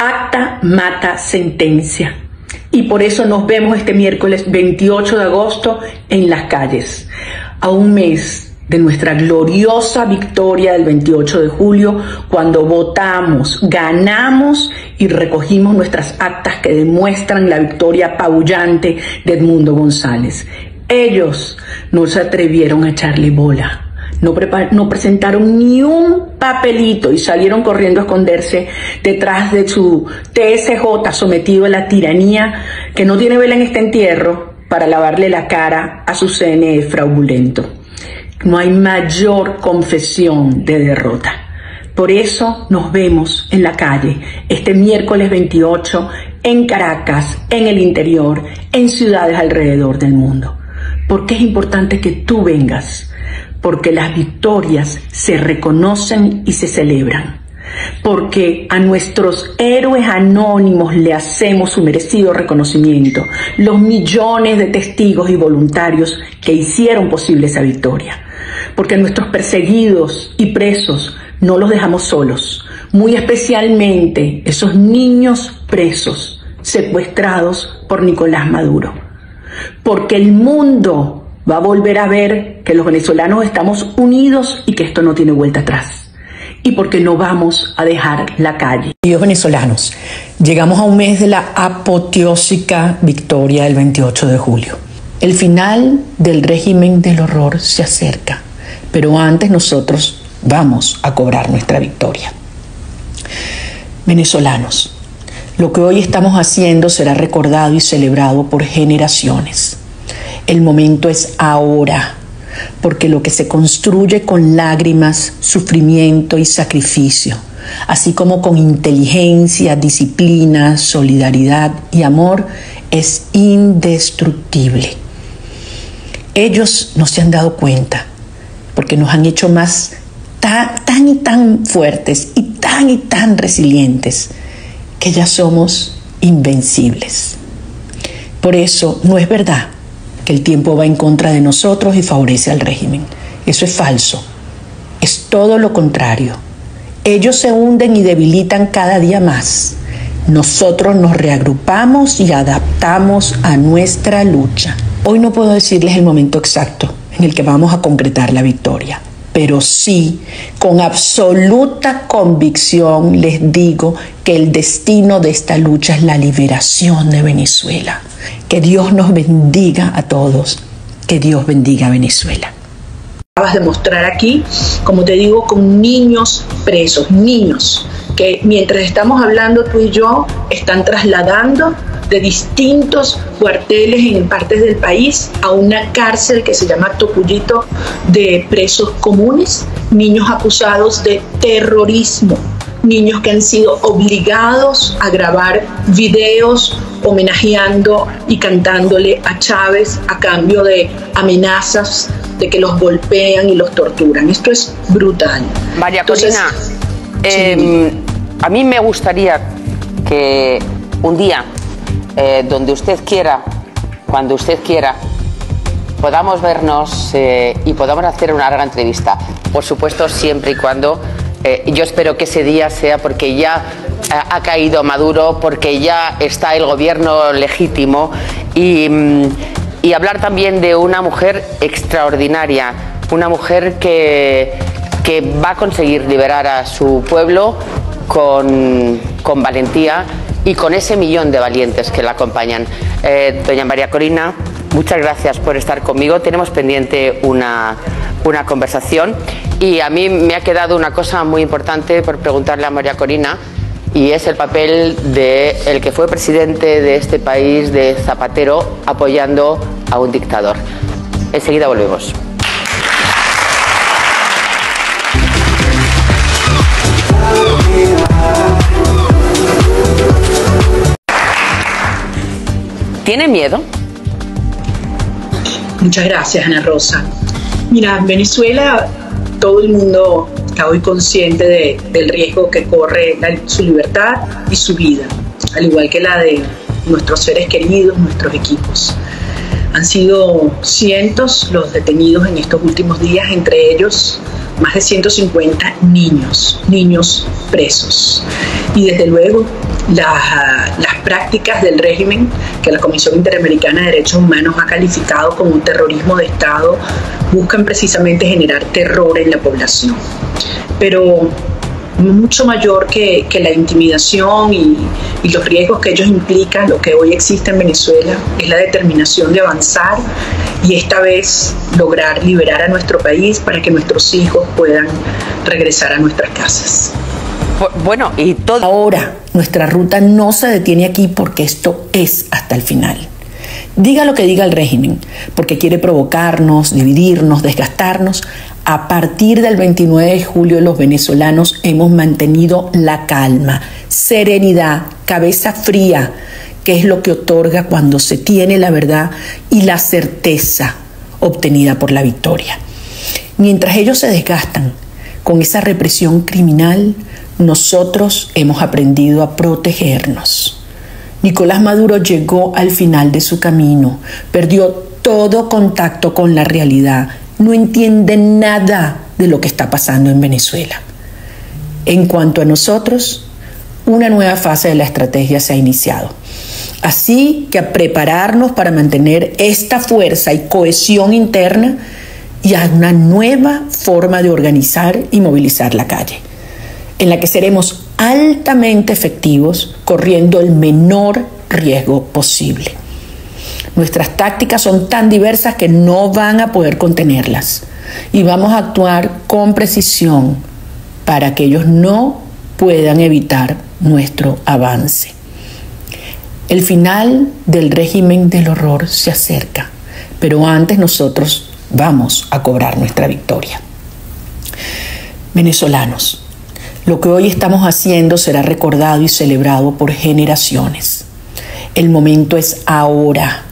Acta mata sentencia. Y por eso nos vemos este miércoles 28 de agosto en las calles, a un mes de nuestra gloriosa victoria del 28 de julio, cuando votamos, ganamos y recogimos nuestras actas que demuestran la victoria apabullante de Edmundo González. Ellos no se atrevieron a echarle bola. No presentaron ni un papelito y salieron corriendo a esconderse detrás de su TSJ sometido a la tiranía que no tiene vela en este entierro para lavarle la cara a su CNE fraudulento. No hay mayor confesión de derrota. Por eso nos vemos en la calle este miércoles 28 en Caracas, en el interior, en ciudades alrededor del mundo. ¿Por qué es importante que tú vengas? Porque las victorias se reconocen y se celebran. Porque a nuestros héroes anónimos le hacemos su merecido reconocimiento, los millones de testigos y voluntarios que hicieron posible esa victoria. Porque a nuestros perseguidos y presos no los dejamos solos, muy especialmente esos niños presos, secuestrados por Nicolás Maduro. Porque el mundo va a volver a ver que los venezolanos estamos unidos y que esto no tiene vuelta atrás. Y porque no vamos a dejar la calle. Queridos venezolanos, llegamos a un mes de la apoteósica victoria del 28 de julio. El final del régimen del horror se acerca, pero antes nosotros vamos a cobrar nuestra victoria. Venezolanos, lo que hoy estamos haciendo será recordado y celebrado por generaciones. El momento es ahora, porque lo que se construye con lágrimas, sufrimiento y sacrificio, así como con inteligencia, disciplina, solidaridad y amor, es indestructible. Ellos no se han dado cuenta, porque nos han hecho más tan y tan fuertes y tan resilientes, que ya somos invencibles. Por eso no es verdad que el tiempo va en contra de nosotros y favorece al régimen. Eso es falso. Es todo lo contrario. Ellos se hunden y debilitan cada día más. Nosotros nos reagrupamos y adaptamos a nuestra lucha. Hoy no puedo decirles el momento exacto en el que vamos a concretar la victoria, pero sí, con absoluta convicción les digo que el destino de esta lucha es la liberación de Venezuela. Que Dios nos bendiga a todos. Que Dios bendiga a Venezuela. Acabas de mostrar aquí, como te digo, con niños presos, niños que mientras estamos hablando tú y yo, están trasladando de distintos cuarteles en partes del país a una cárcel que se llama Tocuyito de presos comunes, niños acusados de terrorismo, niños que han sido obligados a grabar videos homenajeando y cantándole a Chávez a cambio de amenazas de que los golpean y los torturan. Esto es brutal. María Corina, a mí me gustaría que un día, donde usted quiera, cuando usted quiera, podamos vernos y podamos hacer una larga entrevista. Por supuesto, siempre y cuando, yo espero que ese día sea porque ya ha caído Maduro, porque ya está el gobierno legítimo y hablar también de una mujer extraordinaria, una mujer que va a conseguir liberar a su pueblo con valentía y con ese millón de valientes que la acompañan. Doña María Corina, muchas gracias por estar conmigo. Tenemos pendiente una conversación y a mí me ha quedado una cosa muy importante por preguntarle a María Corina, y es el papel del que fue presidente de este país, de Zapatero, apoyando a un dictador. Enseguida volvemos. ¿Tiene miedo? Muchas gracias, Ana Rosa. Mira, en Venezuela todo el mundo está hoy consciente del riesgo que corre su libertad y su vida, al igual que la de nuestros seres queridos, nuestros equipos. Han sido cientos los detenidos en estos últimos días, entre ellos más de 150 niños presos. Y desde luego las prácticas del régimen que la Comisión Interamericana de Derechos Humanos ha calificado como un terrorismo de Estado buscan precisamente generar terror en la población. Pero mucho mayor que la intimidación y los riesgos que ellos implican, lo que hoy existe en Venezuela es la determinación de avanzar y esta vez lograr liberar a nuestro país para que nuestros hijos puedan regresar a nuestras casas. Bueno, y todo. Ahora, nuestra ruta no se detiene aquí porque esto es hasta el final. Diga lo que diga el régimen, porque quiere provocarnos, dividirnos, desgastarnos. A partir del 29 de julio los venezolanos hemos mantenido la calma, serenidad, cabeza fría, que es lo que otorga cuando se tiene la verdad y la certeza obtenida por la victoria. Mientras ellos se desgastan con esa represión criminal, nosotros hemos aprendido a protegernos. Nicolás Maduro llegó al final de su camino, perdió todo contacto con la realidad, no entiende nada de lo que está pasando en Venezuela. En cuanto a nosotros, una nueva fase de la estrategia se ha iniciado. Así que a prepararnos para mantener esta fuerza y cohesión interna y a una nueva forma de organizar y movilizar la calle, en la que seremos altamente efectivos, corriendo el menor riesgo posible. Nuestras tácticas son tan diversas que no van a poder contenerlas y vamos a actuar con precisión para que ellos no puedan evitar nuestro avance. El final del régimen del horror se acerca, pero antes nosotros vamos a cobrar nuestra victoria. Venezolanos, lo que hoy estamos haciendo será recordado y celebrado por generaciones. El momento es ahora,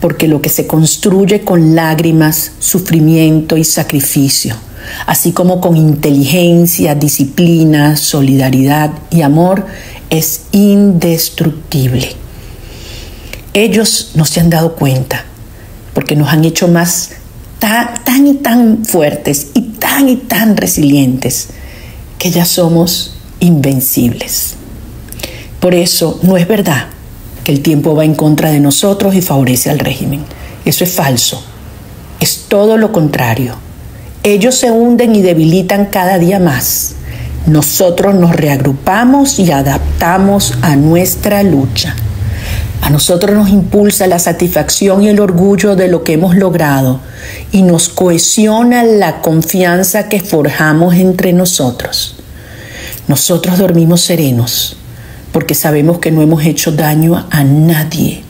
porque lo que se construye con lágrimas, sufrimiento y sacrificio, así como con inteligencia, disciplina, solidaridad y amor, es indestructible. Ellos no se han dado cuenta, porque nos han hecho más tan y tan fuertes y tan resilientes, que ya somos invencibles. Por eso no es verdad que el tiempo va en contra de nosotros y favorece al régimen. Eso es falso. Es todo lo contrario. Ellos se hunden y debilitan cada día más. Nosotros nos reagrupamos y adaptamos a nuestra lucha. A nosotros nos impulsa la satisfacción y el orgullo de lo que hemos logrado y nos cohesiona la confianza que forjamos entre nosotros. Nosotros dormimos serenos porque sabemos que no hemos hecho daño a nadie.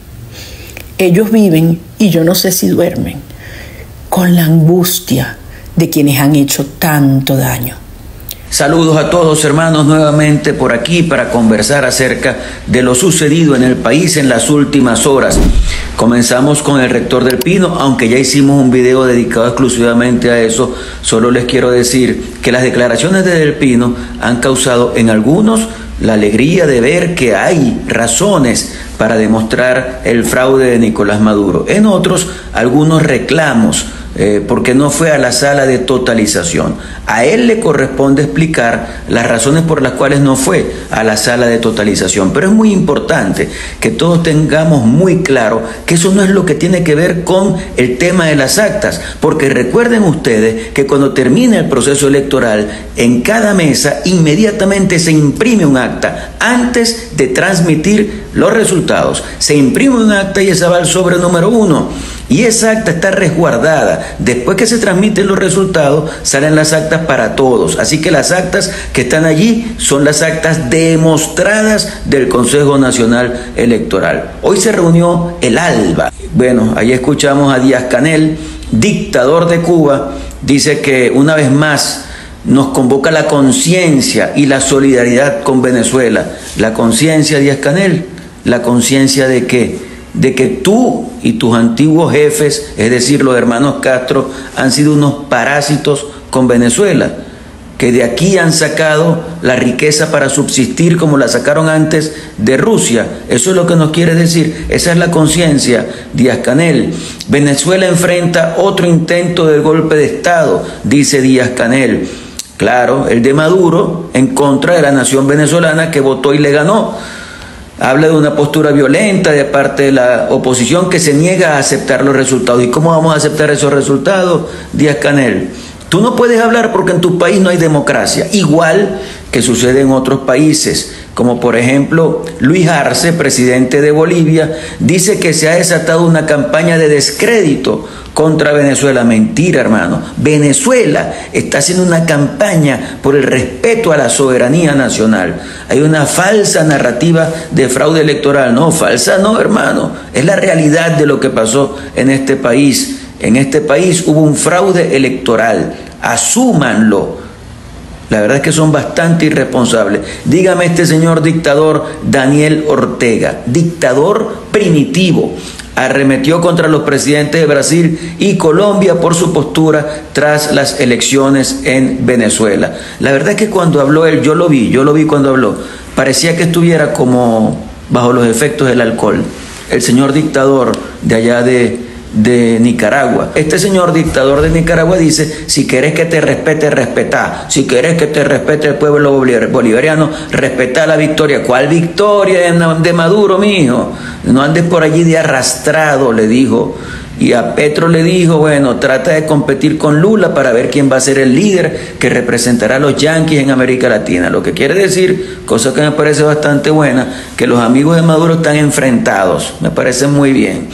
Ellos viven, y yo no sé si duermen, con la angustia de quienes han hecho tanto daño. Saludos a todos, hermanos, nuevamente por aquí para conversar acerca de lo sucedido en el país en las últimas horas. Comenzamos con el rector del Pino, aunque ya hicimos un video dedicado exclusivamente a eso. Solo les quiero decir que las declaraciones de Del Pino han causado en algunos la alegría de ver que hay razones para demostrar el fraude de Nicolás Maduro. En otros, algunos reclamos porque no fue a la sala de totalización. A él le corresponde explicar las razones por las cuales no fue a la sala de totalización, pero es muy importante que todos tengamos muy claro que eso no es lo que tiene que ver con el tema de las actas, porque recuerden ustedes que cuando termina el proceso electoral, en cada mesa inmediatamente se imprime un acta antes de transmitir los resultados. Se imprime un acta y esa va al sobre número 1. Y esa acta está resguardada. Después que se transmiten los resultados, salen las actas para todos. Así que las actas que están allí son las actas demostradas del Consejo Nacional Electoral. Hoy se reunió el ALBA. Bueno, ahí escuchamos a Díaz-Canel, dictador de Cuba. Dice que una vez más nos convoca la conciencia y la solidaridad con Venezuela. La conciencia, Díaz-Canel, ¿la conciencia de qué? De que tú y tus antiguos jefes, es decir, los hermanos Castro, han sido unos parásitos con Venezuela, que de aquí han sacado la riqueza para subsistir como la sacaron antes de Rusia. Eso es lo que nos quiere decir. Esa es la conciencia, Díaz-Canel. Venezuela enfrenta otro intento de golpe de Estado, dice Díaz-Canel. Claro, el de Maduro en contra de la nación venezolana que votó y le ganó. Habla de una postura violenta de parte de la oposición que se niega a aceptar los resultados. ¿Y cómo vamos a aceptar esos resultados, Díaz-Canel? Tú no puedes hablar porque en tu país no hay democracia, igual que sucede en otros países, como por ejemplo Luis Arce, presidente de Bolivia, dice que se ha desatado una campaña de descrédito contra Venezuela. Mentira, hermano. Venezuela está haciendo una campaña por el respeto a la soberanía nacional. Hay una falsa narrativa de fraude electoral. No, falsa no, hermano. Es la realidad de lo que pasó en este país. En este país hubo un fraude electoral. Asúmanlo. La verdad es que son bastante irresponsables. Dígame este señor dictador Daniel Ortega, dictador primitivo, arremetió contra los presidentes de Brasil y Colombia por su postura tras las elecciones en Venezuela. La verdad es que cuando habló él, yo lo vi cuando habló, parecía que estuviera como bajo los efectos del alcohol. El señor dictador de allá de Nicaragua. Este señor dictador de Nicaragua dice: si querés que te respete, respetá. Si querés que te respete el pueblo bolivariano, respetá la victoria. ¿Cuál victoria de Maduro, mijo? No andes por allí de arrastrado, le dijo. Y a Petro le dijo: bueno, trata de competir con Lula para ver quién va a ser el líder que representará a los yanquis en América Latina. Lo que quiere decir, cosa que me parece bastante buena, que los amigos de Maduro están enfrentados. Me parece muy bien.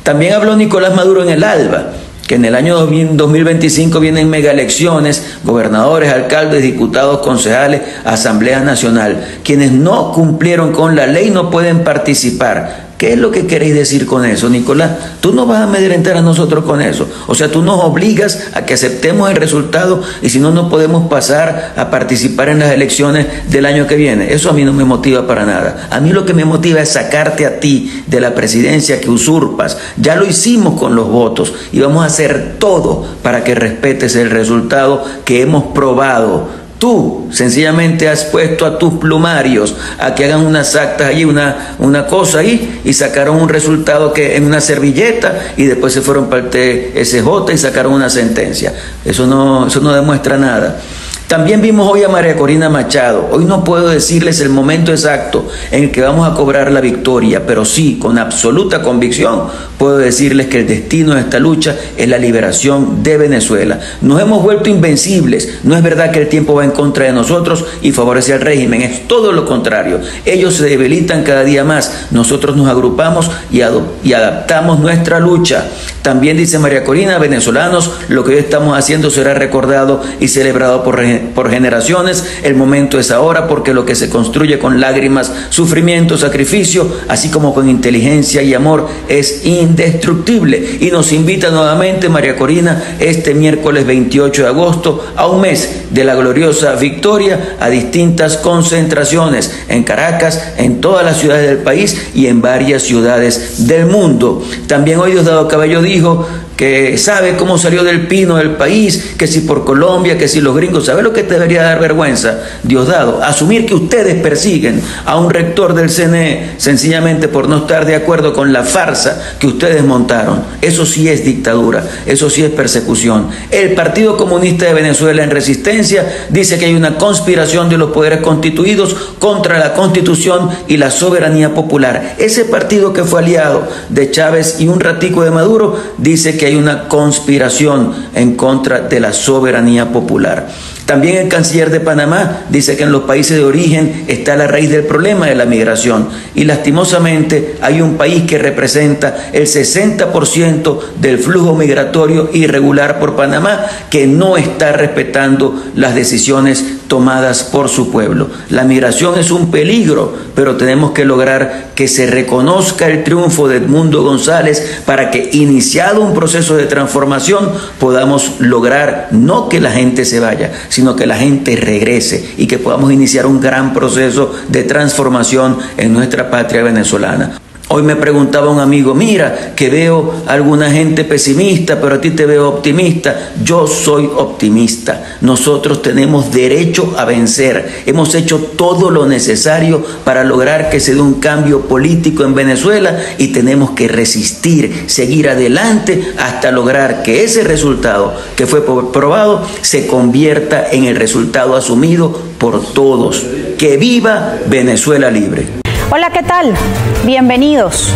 También habló Nicolás Maduro en el ALBA, que en el año 2025 vienen mega elecciones, gobernadores, alcaldes, diputados, concejales, Asamblea Nacional. Quienes no cumplieron con la ley no pueden participar. ¿Qué es lo que queréis decir con eso, Nicolás? Tú nos vas a amedrentar a nosotros con eso. O sea, tú nos obligas a que aceptemos el resultado y si no, no podemos pasar a participar en las elecciones del año que viene. Eso a mí no me motiva para nada. A mí lo que me motiva es sacarte a ti de la presidencia que usurpas. Ya lo hicimos con los votos y vamos a hacer todo para que respetes el resultado que hemos probado. Tú sencillamente has puesto a tus plumarios a que hagan unas actas allí, una cosa ahí, y sacaron un resultado que en una servilleta y después se fueron para el TSJ y sacaron una sentencia. Eso no demuestra nada. También vimos hoy a María Corina Machado. Hoy no puedo decirles el momento exacto en el que vamos a cobrar la victoria, pero sí, con absoluta convicción, puedo decirles que el destino de esta lucha es la liberación de Venezuela. Nos hemos vuelto invencibles. No es verdad que el tiempo va en contra de nosotros y favorece al régimen. Es todo lo contrario. Ellos se debilitan cada día más. Nosotros nos agrupamos y adaptamos nuestra lucha. También dice María Corina: venezolanos, lo que hoy estamos haciendo será recordado y celebrado por generaciones. El momento es ahora, porque lo que se construye con lágrimas, sufrimiento, sacrificio, así como con inteligencia y amor, es indestructible. Y nos invita nuevamente María Corina este miércoles 28 de agosto, a un mes de la gloriosa victoria, a distintas concentraciones en Caracas, en todas las ciudades del país y en varias ciudades del mundo. También hoy Diosdado Cabello dijo que sabe cómo salió del pino del país, que si por Colombia, que si los gringos. ¿Sabe lo que te debería dar vergüenza, Diosdado? Asumir que ustedes persiguen a un rector del CNE sencillamente por no estar de acuerdo con la farsa que ustedes montaron. Eso sí es dictadura, eso sí es persecución. El Partido Comunista de Venezuela en Resistencia dice que hay una conspiración de los poderes constituidos contra la Constitución y la soberanía popular. Ese partido que fue aliado de Chávez y un ratico de Maduro dice que hay una conspiración en contra de la soberanía popular. También el canciller de Panamá dice que en los países de origen está la raíz del problema de la migración y lastimosamente hay un país que representa el 60% del flujo migratorio irregular por Panamá que no está respetando las decisiones tomadas por su pueblo. La migración es un peligro, pero tenemos que lograr que se reconozca el triunfo de Edmundo González para que, iniciado un proceso de transformación, podamos lograr no que la gente se vaya, sino que la gente regrese y que podamos iniciar un gran proceso de transformación en nuestra patria venezolana. Hoy me preguntaba un amigo: mira, que veo a alguna gente pesimista, pero a ti te veo optimista. Yo soy optimista. Nosotros tenemos derecho a vencer. Hemos hecho todo lo necesario para lograr que se dé un cambio político en Venezuela y tenemos que resistir, seguir adelante hasta lograr que ese resultado que fue probado se convierta en el resultado asumido por todos. ¡Que viva Venezuela libre! Hola, ¿qué tal? Bienvenidos.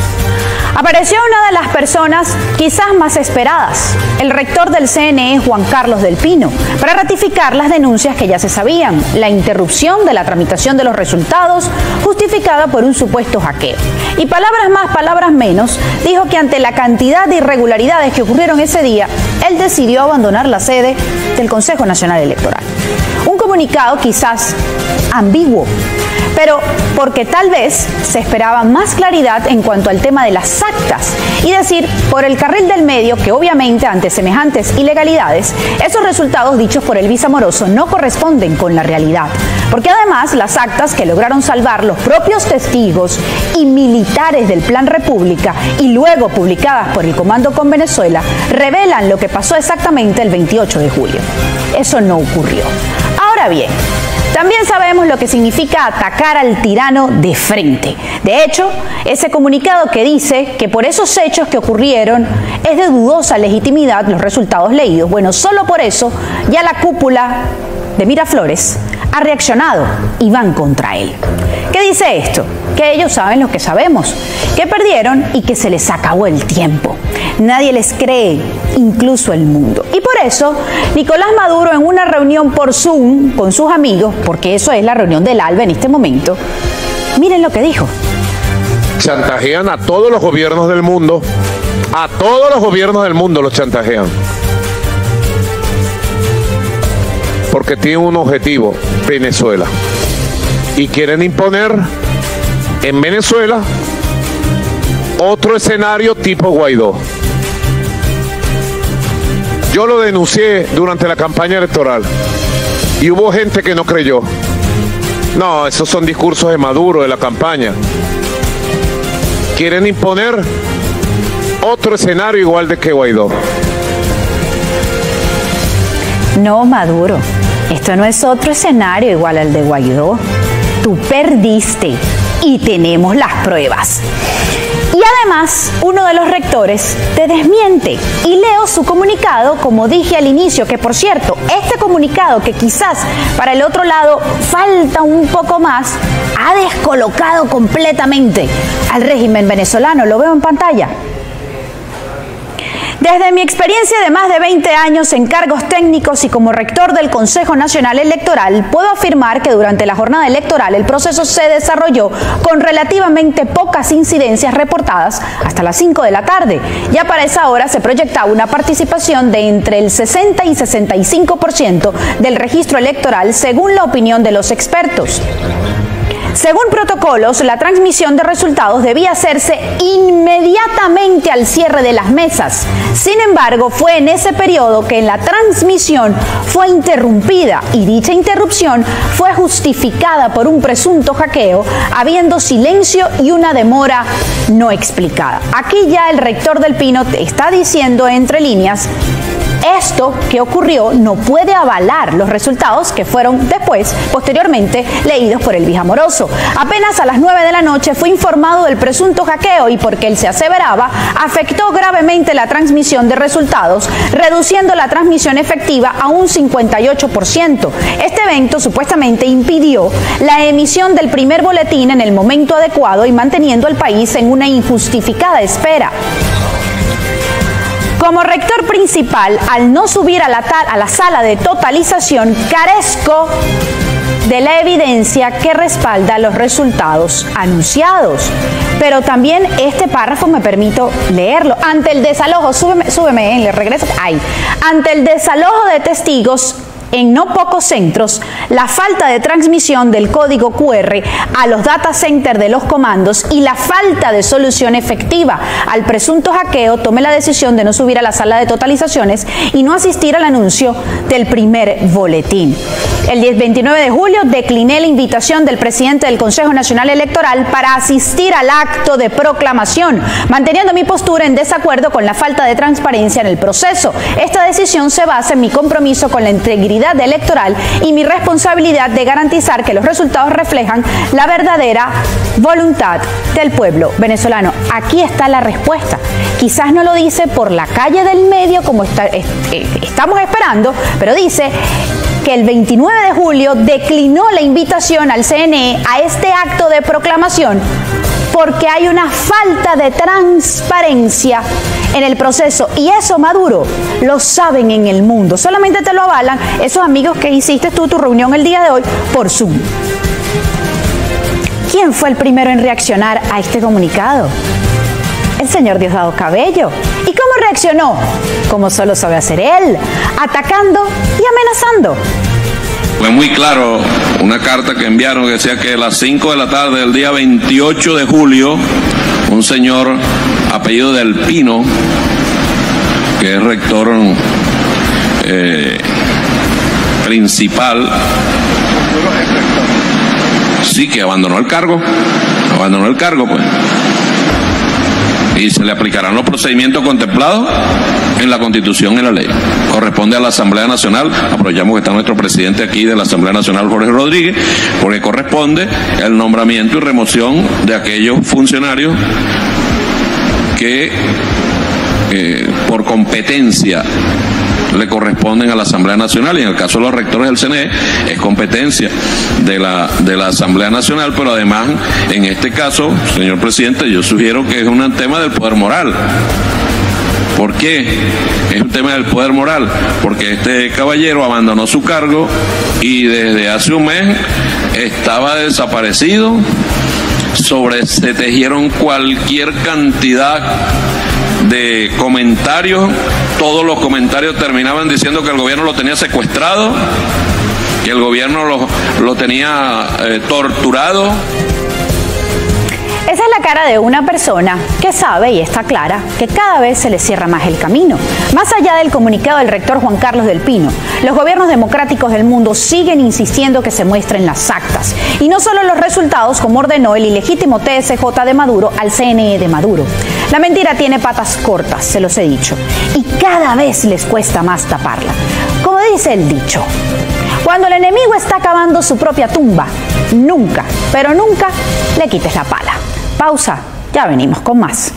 Apareció una de las personas quizás más esperadas, el rector del CNE, Juan Carlos del Pino, para ratificar las denuncias que ya se sabían, la interrupción de la tramitación de los resultados justificada por un supuesto hackeo. Y palabras más, palabras menos, dijo que ante la cantidad de irregularidades que ocurrieron ese día, él decidió abandonar la sede del Consejo Nacional Electoral. Un comunicado quizás ambiguo, pero porque tal vez se esperaba más claridad en cuanto al tema de las actas y decir por el carril del medio que obviamente ante semejantes ilegalidades esos resultados dichos por el viceamoroso no corresponden con la realidad, porque además las actas que lograron salvar los propios testigos y militares del Plan República y luego publicadas por el Comando con Venezuela revelan lo que pasó exactamente el 28 de julio. Eso no ocurrió. Ahora bien, también sabemos lo que significa atacar al tirano de frente. De hecho, ese comunicado que dice que por esos hechos que ocurrieron es de dudosa legitimidad los resultados leídos. Bueno, solo por eso ya la cúpula de Miraflores ha reaccionado y van contra él. ¿Qué dice esto? Que ellos saben lo que sabemos, que perdieron y que se les acabó el tiempo. Nadie les cree, incluso el mundo. Y por eso, Nicolás Maduro en una reunión por Zoom con sus amigos, porque eso es la reunión del ALBA en este momento, miren lo que dijo. Chantajean a todos los gobiernos del mundo, a todos los gobiernos del mundo los chantajean. Porque tienen un objetivo, Venezuela. Y quieren imponer en Venezuela otro escenario tipo Guaidó. Yo lo denuncié durante la campaña electoral y hubo gente que no creyó. No, esos son discursos de Maduro, de la campaña. Quieren imponer otro escenario igual de que Guaidó. No, Maduro, esto no es otro escenario igual al de Guaidó. Tú perdiste y tenemos las pruebas. Y además, uno de los rectores te desmiente y leo su comunicado, como dije al inicio, que por cierto, este comunicado que quizás para el otro lado falta un poco más, ha descolocado completamente al régimen venezolano. Lo veo en pantalla. Desde mi experiencia de más de 20 años en cargos técnicos y como rector del Consejo Nacional Electoral, puedo afirmar que durante la jornada electoral el proceso se desarrolló con relativamente pocas incidencias reportadas hasta las 5 de la tarde. Ya para esa hora se proyectaba una participación de entre el 60 y 65% del registro electoral, según la opinión de los expertos. Según protocolos, la transmisión de resultados debía hacerse inmediatamente al cierre de las mesas. Sin embargo, fue en ese periodo que la transmisión fue interrumpida y dicha interrupción fue justificada por un presunto hackeo, habiendo silencio y una demora no explicada. Aquí ya el rector del Pino está diciendo entre líneas: esto que ocurrió no puede avalar los resultados que fueron posteriormente leídos por el viceamoroso. Apenas a las 9 de la noche fue informado del presunto hackeo y porque él se aseveraba, afectó gravemente la transmisión de resultados, reduciendo la transmisión efectiva a un 58%. Este evento supuestamente impidió la emisión del primer boletín en el momento adecuado y manteniendo al país en una injustificada espera. Como rector principal, al no subir a la sala de totalización, carezco de la evidencia que respalda los resultados anunciados. Pero también este párrafo me permito leerlo. Ante el desalojo, súbeme, le regreso. Ahí. Ante el desalojo de testigos en no pocos centros, la falta de transmisión del código QR a los data centers de los comandos y la falta de solución efectiva al presunto hackeo, tomé la decisión de no subir a la sala de totalizaciones y no asistir al anuncio del primer boletín. El 29 de julio decliné la invitación del presidente del Consejo Nacional Electoral para asistir al acto de proclamación, manteniendo mi postura en desacuerdo con la falta de transparencia en el proceso. Esta decisión se basa en mi compromiso con la integridad electoral y mi responsabilidad de garantizar que los resultados reflejan la verdadera voluntad del pueblo venezolano. Aquí está la respuesta. Quizás no lo dice por la calle del medio como estamos esperando, pero dice: que el 29 de julio declinó la invitación al CNE a este acto de proclamación porque hay una falta de transparencia en el proceso, y eso, Maduro, lo saben en el mundo. Solamente te lo avalan esos amigos que hiciste tú tu reunión el día de hoy por Zoom. ¿Quién fue el primero en reaccionar a este comunicado? El señor Diosdado Cabello. ¿Y cómo reaccionó? Como solo sabe hacer él, atacando y amenazando. Fue muy claro una carta que enviaron que decía que a las 5 de la tarde del día 28 de julio, un señor apellido del Pino, que es rector principal, sí, que abandonó el cargo pues, y se le aplicarán los procedimientos contemplados en la Constitución y en la ley. Corresponde a la Asamblea Nacional, aprovechamos que está nuestro presidente aquí de la Asamblea Nacional, Jorge Rodríguez, porque corresponde el nombramiento y remoción de aquellos funcionarios que por competencia le corresponden a la Asamblea Nacional, y en el caso de los rectores del CNE es competencia de la Asamblea Nacional, pero además en este caso, señor presidente, yo sugiero que es un tema del poder moral. ¿Por qué? Es un tema del poder moral, porque este caballero abandonó su cargo y desde hace un mes estaba desaparecido. Se tejieron cualquier cantidad de comentarios, todos los comentarios terminaban diciendo que el gobierno lo tenía secuestrado, que el gobierno lo tenía torturado. Esa es la cara de una persona que sabe y está clara que cada vez se le cierra más el camino. Más allá del comunicado del rector Juan Carlos del Pino, los gobiernos democráticos del mundo siguen insistiendo que se muestren las actas. Y no solo los resultados, como ordenó el ilegítimo TSJ de Maduro al CNE de Maduro. La mentira tiene patas cortas, se los he dicho, y cada vez les cuesta más taparla. Como dice el dicho, cuando el enemigo está cavando su propia tumba, nunca, pero nunca le quites la pala. Pausa, ya venimos con más.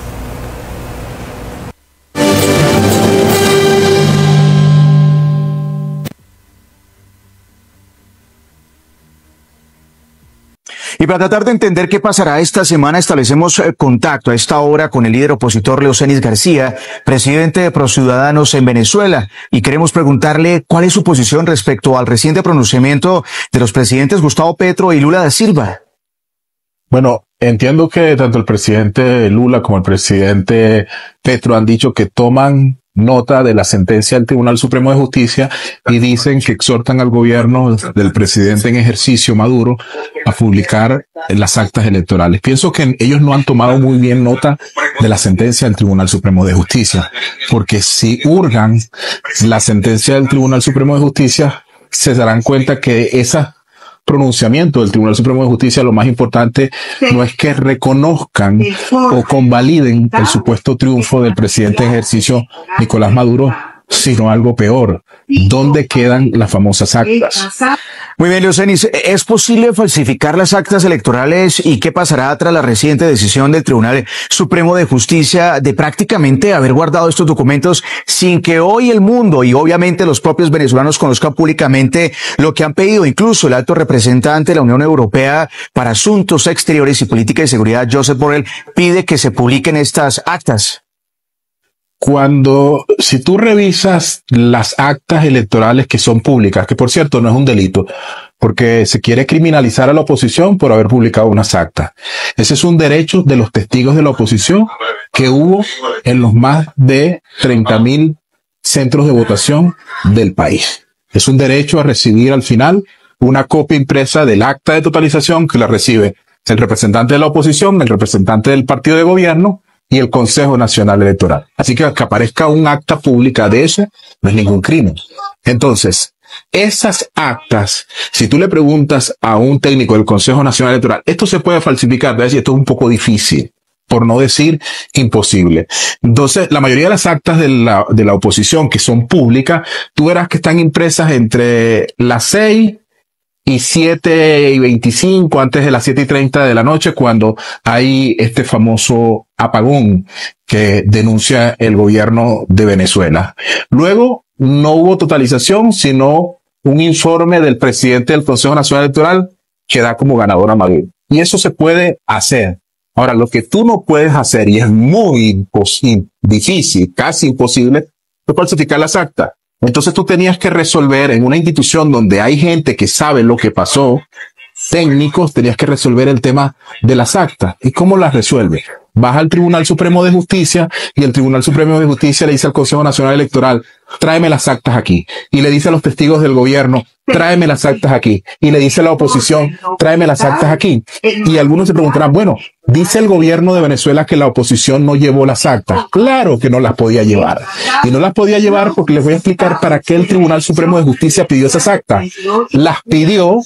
Y para tratar de entender qué pasará esta semana, establecemos contacto a esta hora con el líder opositor Leocenis García, presidente de ProCiudadanos en Venezuela, y queremos preguntarle cuál es su posición respecto al reciente pronunciamiento de los presidentes Gustavo Petro y Lula da Silva. Bueno, entiendo que tanto el presidente Lula como el presidente Petro han dicho que toman nota de la sentencia del Tribunal Supremo de Justicia y dicen que exhortan al gobierno del presidente en ejercicio Maduro a publicar las actas electorales. Pienso que ellos no han tomado muy bien nota de la sentencia del Tribunal Supremo de Justicia, porque si hurgan la sentencia del Tribunal Supremo de Justicia, se darán cuenta que esa pronunciamiento del Tribunal Supremo de Justicia, lo más importante no es que reconozcan o convaliden el supuesto triunfo del presidente en ejercicio Nicolás Maduro, sino algo peor. ¿Dónde quedan las famosas actas? Muy bien, Leocenis, ¿es posible falsificar las actas electorales y qué pasará tras la reciente decisión del Tribunal Supremo de Justicia de prácticamente haber guardado estos documentos sin que hoy el mundo y obviamente los propios venezolanos conozcan públicamente lo que han pedido? Incluso el alto representante de la Unión Europea para Asuntos Exteriores y Política de Seguridad, Josep Borrell, pide que se publiquen estas actas. Si tú revisas las actas electorales que son públicas, que por cierto no es un delito, porque se quiere criminalizar a la oposición por haber publicado unas actas. Ese es un derecho de los testigos de la oposición que hubo en los más de 30.000 centros de votación del país. Es un derecho a recibir al final una copia impresa del acta de totalización que la recibe el representante de la oposición, el representante del partido de gobierno y el Consejo Nacional Electoral. Así que aparezca un acta pública de eso no es ningún crimen. Entonces, esas actas, si tú le preguntas a un técnico del Consejo Nacional Electoral, esto se puede falsificar, ¿ves? Y esto es un poco difícil, por no decir imposible. Entonces, la mayoría de las actas de la oposición que son públicas, tú verás que están impresas entre las 6 y 7:25, antes de las 7:30 de la noche, cuando hay este famoso apagón que denuncia el gobierno de Venezuela. Luego, no hubo totalización, sino un informe del presidente del Consejo Nacional Electoral que da como ganador a Maduro. Y eso se puede hacer. Ahora, lo que tú no puedes hacer, y es muy difícil, casi imposible, es falsificar las actas. Entonces tú tenías que resolver en una institución donde hay gente que sabe lo que pasó, técnicos, tenías que resolver el tema de las actas. ¿Y cómo las resuelves? Vas al Tribunal Supremo de Justicia y el Tribunal Supremo de Justicia le dice al Consejo Nacional Electoral, tráeme las actas aquí. Y le dice a los testigos del gobierno, tráeme las actas aquí. Y le dice a la oposición, tráeme las actas aquí. Y algunos se preguntarán, bueno, dice el gobierno de Venezuela que la oposición no llevó las actas. Claro que no las podía llevar. Y no las podía llevar porque les voy a explicar para qué el Tribunal Supremo de Justicia pidió esas actas. Las pidió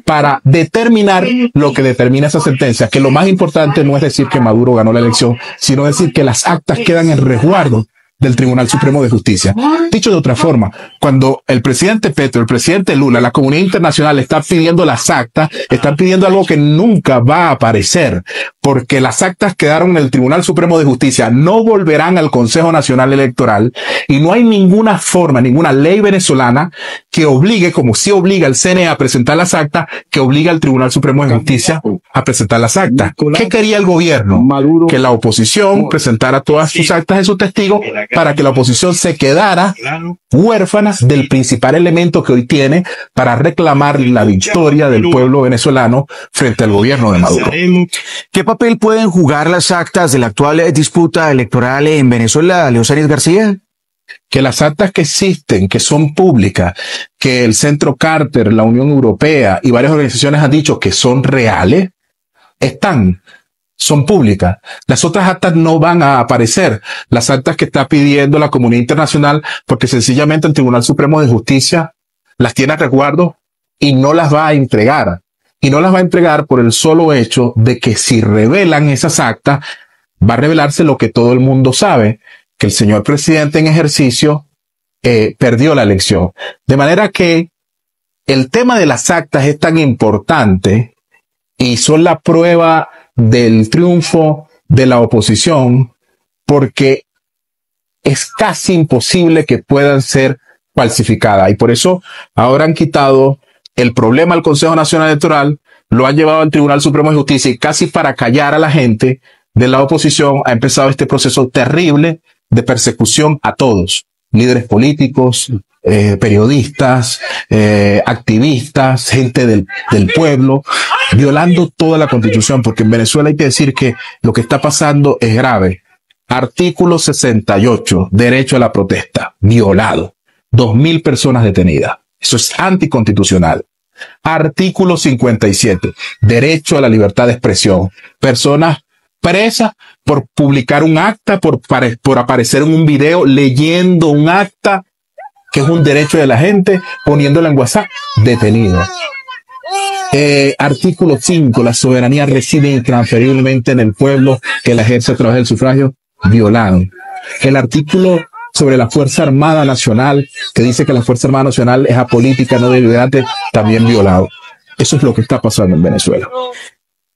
para determinar lo que determina esa sentencia, que lo más importante no es decir que Maduro ganó la elección, sino decir que las actas quedan en resguardo del Tribunal Supremo de Justicia. Dicho de otra forma, cuando el presidente Petro, el presidente Lula, la comunidad internacional está pidiendo las actas, están pidiendo algo que nunca va a aparecer, porque las actas quedaron en el Tribunal Supremo de Justicia, no volverán al Consejo Nacional Electoral, y no hay ninguna forma, ninguna ley venezolana que obligue, como sí obliga el CNE a presentar las actas, que obliga al Tribunal Supremo de Justicia a presentar las actas. ¿Qué quería el gobierno? Que la oposición presentara todas sus actas de sus testigos para que la oposición se quedara huérfana del principal elemento que hoy tiene para reclamar la victoria del pueblo venezolano frente al gobierno de Maduro. ¿Qué papel pueden jugar las actas de la actual disputa electoral en Venezuela, Leocenis García? Que las actas que existen, que son públicas, que el Centro Carter, la Unión Europea y varias organizaciones han dicho que son reales, son públicas. Las otras actas no van a aparecer. Las actas que está pidiendo la comunidad internacional, porque sencillamente el Tribunal Supremo de Justicia las tiene a resguardo y no las va a entregar. Y no las va a entregar por el solo hecho de que si revelan esas actas, va a revelarse lo que todo el mundo sabe, que el señor presidente en ejercicio perdió la elección. De manera que el tema de las actas es tan importante y son la prueba del triunfo de la oposición, porque es casi imposible que puedan ser falsificadas. Y por eso ahora han quitado el problema al Consejo Nacional Electoral, lo han llevado al Tribunal Supremo de Justicia y casi para callar a la gente de la oposición ha empezado este proceso terrible de persecución a todos, líderes políticos, periodistas, activistas, gente del pueblo, violando toda la Constitución, porque en Venezuela hay que decir que lo que está pasando es grave. Artículo 68, derecho a la protesta, violado. 2.000 personas detenidas. Eso es anticonstitucional. Artículo 57, derecho a la libertad de expresión. Personas presas por publicar un acta, por aparecer en un video leyendo un acta, que es un derecho de la gente, poniéndola en WhatsApp, detenido. Artículo 5, la soberanía reside intransferiblemente en el pueblo que la ejerce a través del sufragio, violado. El artículo sobre la Fuerza Armada Nacional, que dice que la Fuerza Armada Nacional es apolítica, no deliberante, también violado. Eso es lo que está pasando en Venezuela.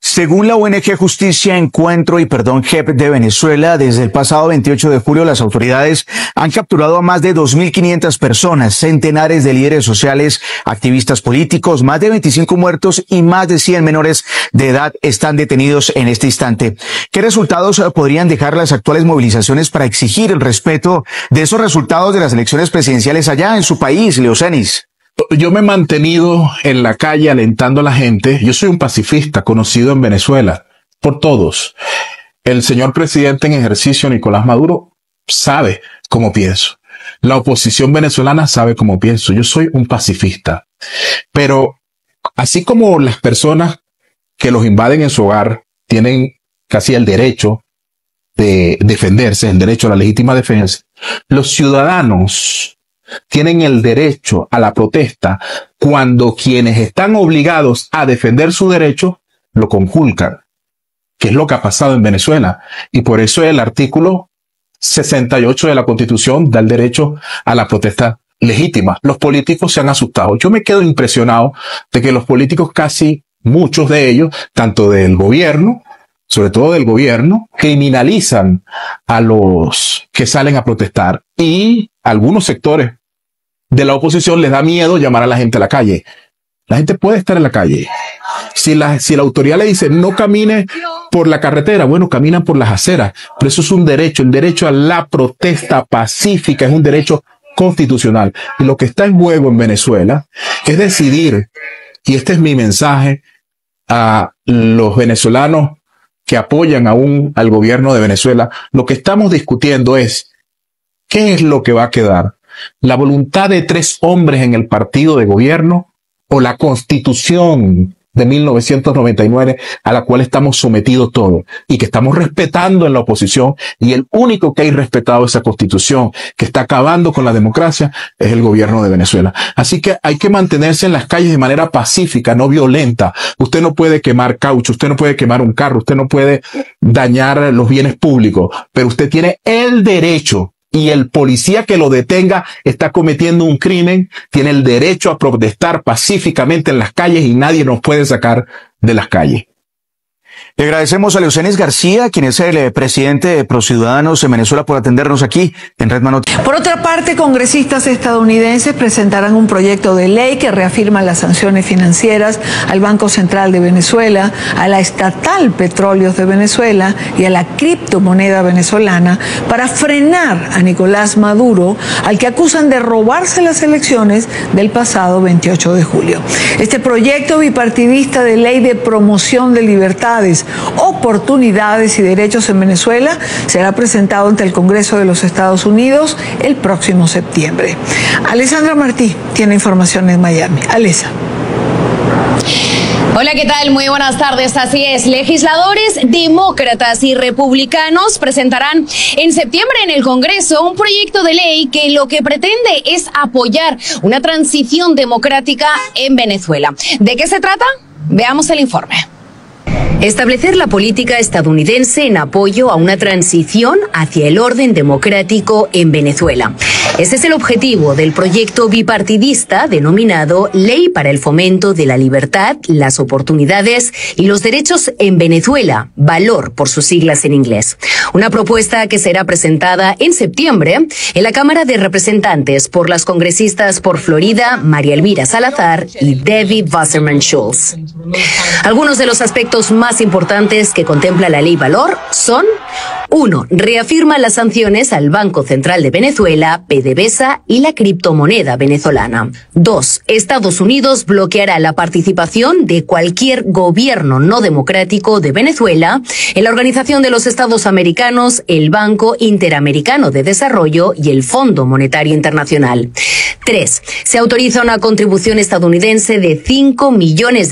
Según la ONG Justicia, Encuentro y Perdón JEP de Venezuela, desde el pasado 28 de julio las autoridades han capturado a más de 2.500 personas, centenares de líderes sociales, activistas políticos, más de 25 muertos y más de 100 menores de edad están detenidos en este instante. ¿Qué resultados podrían dejar las actuales movilizaciones para exigir el respeto de esos resultados de las elecciones presidenciales allá en su país, Leocenis? Yo me he mantenido en la calle alentando a la gente. Yo soy un pacifista conocido en Venezuela por todos. El señor presidente en ejercicio, Nicolás Maduro, sabe cómo pienso. La oposición venezolana sabe cómo pienso. Yo soy un pacifista. Pero así como las personas que los invaden en su hogar tienen casi el derecho de defenderse, el derecho a la legítima defensa, los ciudadanos tienen el derecho a la protesta cuando quienes están obligados a defender su derecho lo conculcan, que es lo que ha pasado en Venezuela. Y por eso el artículo 68 de la Constitución da el derecho a la protesta legítima. Los políticos se han asustado. Yo me quedo impresionado de que los políticos, casi muchos de ellos, tanto del gobierno, sobre todo del gobierno, criminalizan a los que salen a protestar, y algunos sectores de la oposición les da miedo llamar a la gente a la calle. La gente puede estar en la calle. Si la autoridad le dice no camine por la carretera, bueno, caminan por las aceras. Pero eso es un derecho. El derecho a la protesta pacífica es un derecho constitucional. Y lo que está en juego en Venezuela es decidir, y este es mi mensaje a los venezolanos que apoyan aún al gobierno de Venezuela, lo que estamos discutiendo es ¿qué es lo que va a quedar? ¿La voluntad de 3 hombres en el partido de gobierno o la Constitución de 1999 a la cual estamos sometidos todos y que estamos respetando en la oposición, y el único que ha irrespetado esa Constitución que está acabando con la democracia es el gobierno de Venezuela? Así que hay que mantenerse en las calles de manera pacífica, no violenta. Usted no puede quemar caucho, usted no puede quemar un carro, usted no puede dañar los bienes públicos, pero usted tiene el derecho, y el policía que lo detenga está cometiendo un crimen, tiene el derecho a protestar pacíficamente en las calles y nadie nos puede sacar de las calles. Le agradecemos a Leucenis García, quien es el presidente de ProCiudadanos en Venezuela, por atendernos aquí en Red Mano. Por otra parte, congresistas estadounidenses presentarán un proyecto de ley que reafirma las sanciones financieras al Banco Central de Venezuela, a la estatal Petróleos de Venezuela y a la criptomoneda venezolana para frenar a Nicolás Maduro, al que acusan de robarse las elecciones del pasado 28 de julio. Este proyecto bipartidista de ley de promoción de libertades, oportunidades y derechos en Venezuela será presentado ante el Congreso de los Estados Unidos el próximo septiembre. Alessandra Martí tiene información en Miami. Alessa. Hola, ¿qué tal? Muy buenas tardes. Así es, legisladores demócratas y republicanos presentarán en septiembre en el Congreso un proyecto de ley que lo que pretende es apoyar una transición democrática en Venezuela. ¿De qué se trata? Veamos el informe. Establecer la política estadounidense en apoyo a una transición hacia el orden democrático en Venezuela. Ese es el objetivo del proyecto bipartidista denominado Ley para el Fomento de la Libertad, las Oportunidades y los Derechos en Venezuela, VALOR por sus siglas en inglés. Una propuesta que será presentada en septiembre en la Cámara de Representantes por las congresistas por Florida, María Elvira Salazar y Debbie Wasserman Schultz. Algunos de los aspectos más importantes que contempla la ley VALOR son: 1. Reafirma las sanciones al Banco Central de Venezuela, PDVSA y la criptomoneda venezolana. 2. Estados Unidos bloqueará la participación de cualquier gobierno no democrático de Venezuela en la Organización de los Estados Americanos, el Banco Interamericano de Desarrollo y el Fondo Monetario Internacional. 3. Se autoriza una contribución estadounidense de $5 millones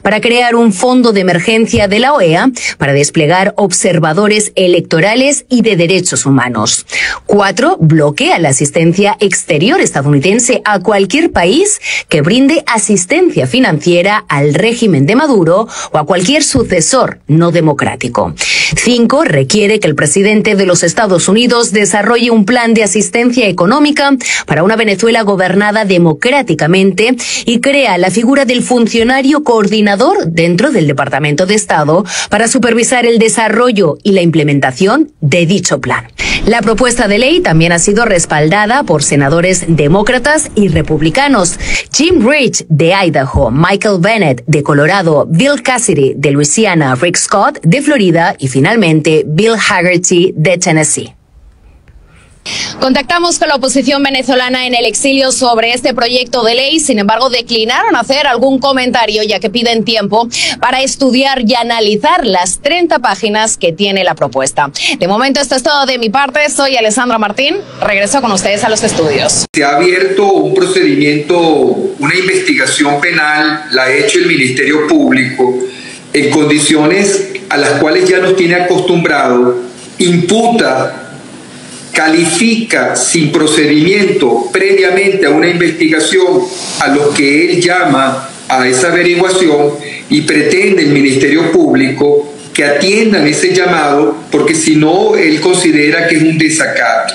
para crear un fondo de emergencia de la OEA para desplegar observadores electorales y de derechos humanos. 4. Bloquea la asistencia exterior estadounidense a cualquier país que brinde asistencia financiera al régimen de Maduro o a cualquier sucesor no democrático. 5. Requiere que el presidente de los Estados Unidos desarrolle un plan de asistencia económica para una Venezuela gobernada democráticamente y crea la figura del funcionario coordinador dentro del Departamento de Estado para supervisar el desarrollo y la implementación de dicho plan. La propuesta de ley también ha sido respaldada por senadores demócratas y republicanos: Jim Rich de Idaho, Michael Bennet de Colorado, Bill Cassidy de Luisiana, Rick Scott de Florida y finalmente Bill Hagerty de Tennessee. Contactamos con la oposición venezolana en el exilio sobre este proyecto de ley, sin embargo declinaron hacer algún comentario ya que piden tiempo para estudiar y analizar las 30 páginas que tiene la propuesta. De momento esto es todo de mi parte, soy Alessandra Martín, regreso con ustedes a los estudios. Se ha abierto un procedimiento, una investigación penal, la ha hecho el Ministerio Público en condiciones a las cuales ya nos tiene acostumbrado, imputa, califica sin procedimiento previamente a una investigación a lo que él llama a esa averiguación y pretende el Ministerio Público que atiendan ese llamado, porque si no él considera que es un desacato.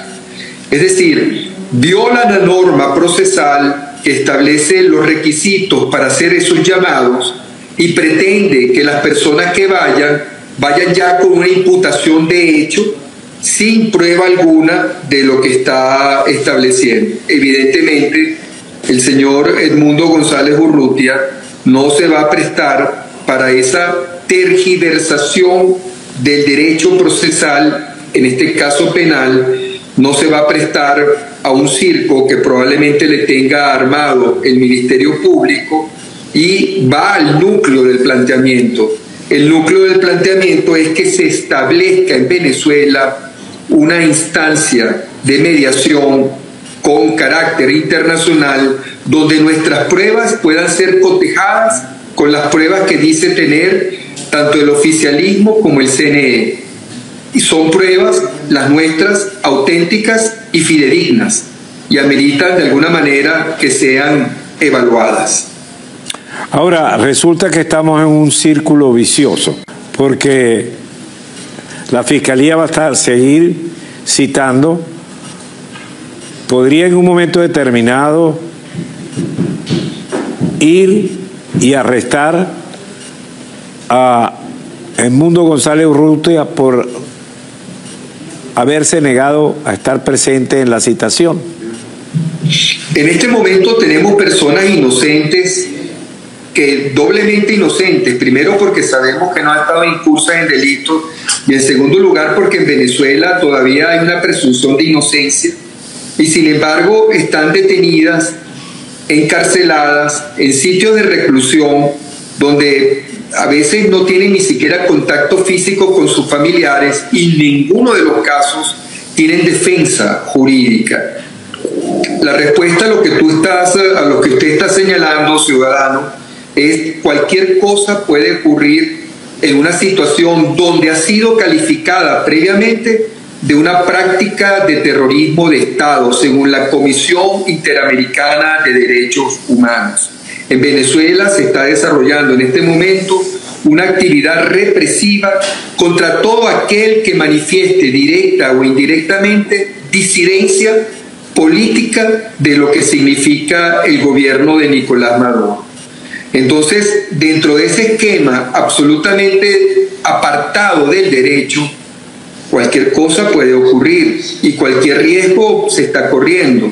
Es decir, viola la norma procesal que establece los requisitos para hacer esos llamados y pretende que las personas que vayan ya con una imputación de hecho, sin prueba alguna de lo que está estableciendo. Evidentemente, el señor Edmundo González Urrutia no se va a prestar para esa tergiversación del derecho procesal, en este caso penal. No se va a prestar a un circo que probablemente le tenga armado el Ministerio Público, y va al núcleo del planteamiento. El núcleo del planteamiento es que se establezca en Venezuela una instancia de mediación con carácter internacional donde nuestras pruebas puedan ser cotejadas con las pruebas que dice tener tanto el oficialismo como el CNE. Y son pruebas, las nuestras, auténticas y fidedignas, y ameritan de alguna manera que sean evaluadas. Ahora, resulta que estamos en un círculo vicioso, porque la Fiscalía va a seguir citando, podría en un momento determinado ir y arrestar a Edmundo González Urrutia por haberse negado a estar presente en la citación. En este momento tenemos personas inocentes, que doblemente inocentes, primero porque sabemos que no han estado incursas en delitos, y en segundo lugar porque en Venezuela todavía hay una presunción de inocencia, y sin embargo están detenidas, encarceladas, en sitios de reclusión donde a veces no tienen ni siquiera contacto físico con sus familiares, y en ninguno de los casos tienen defensa jurídica. La respuesta a lo que usted está señalando, ciudadano, es cualquier cosa puede ocurrir en una situación donde ha sido calificada previamente de una práctica de terrorismo de Estado, según la Comisión Interamericana de Derechos Humanos. En Venezuela se está desarrollando en este momento una actividad represiva contra todo aquel que manifieste directa o indirectamente disidencia política de lo que significa el gobierno de Nicolás Maduro. Entonces, dentro de ese esquema absolutamente apartado del derecho, cualquier cosa puede ocurrir y cualquier riesgo se está corriendo.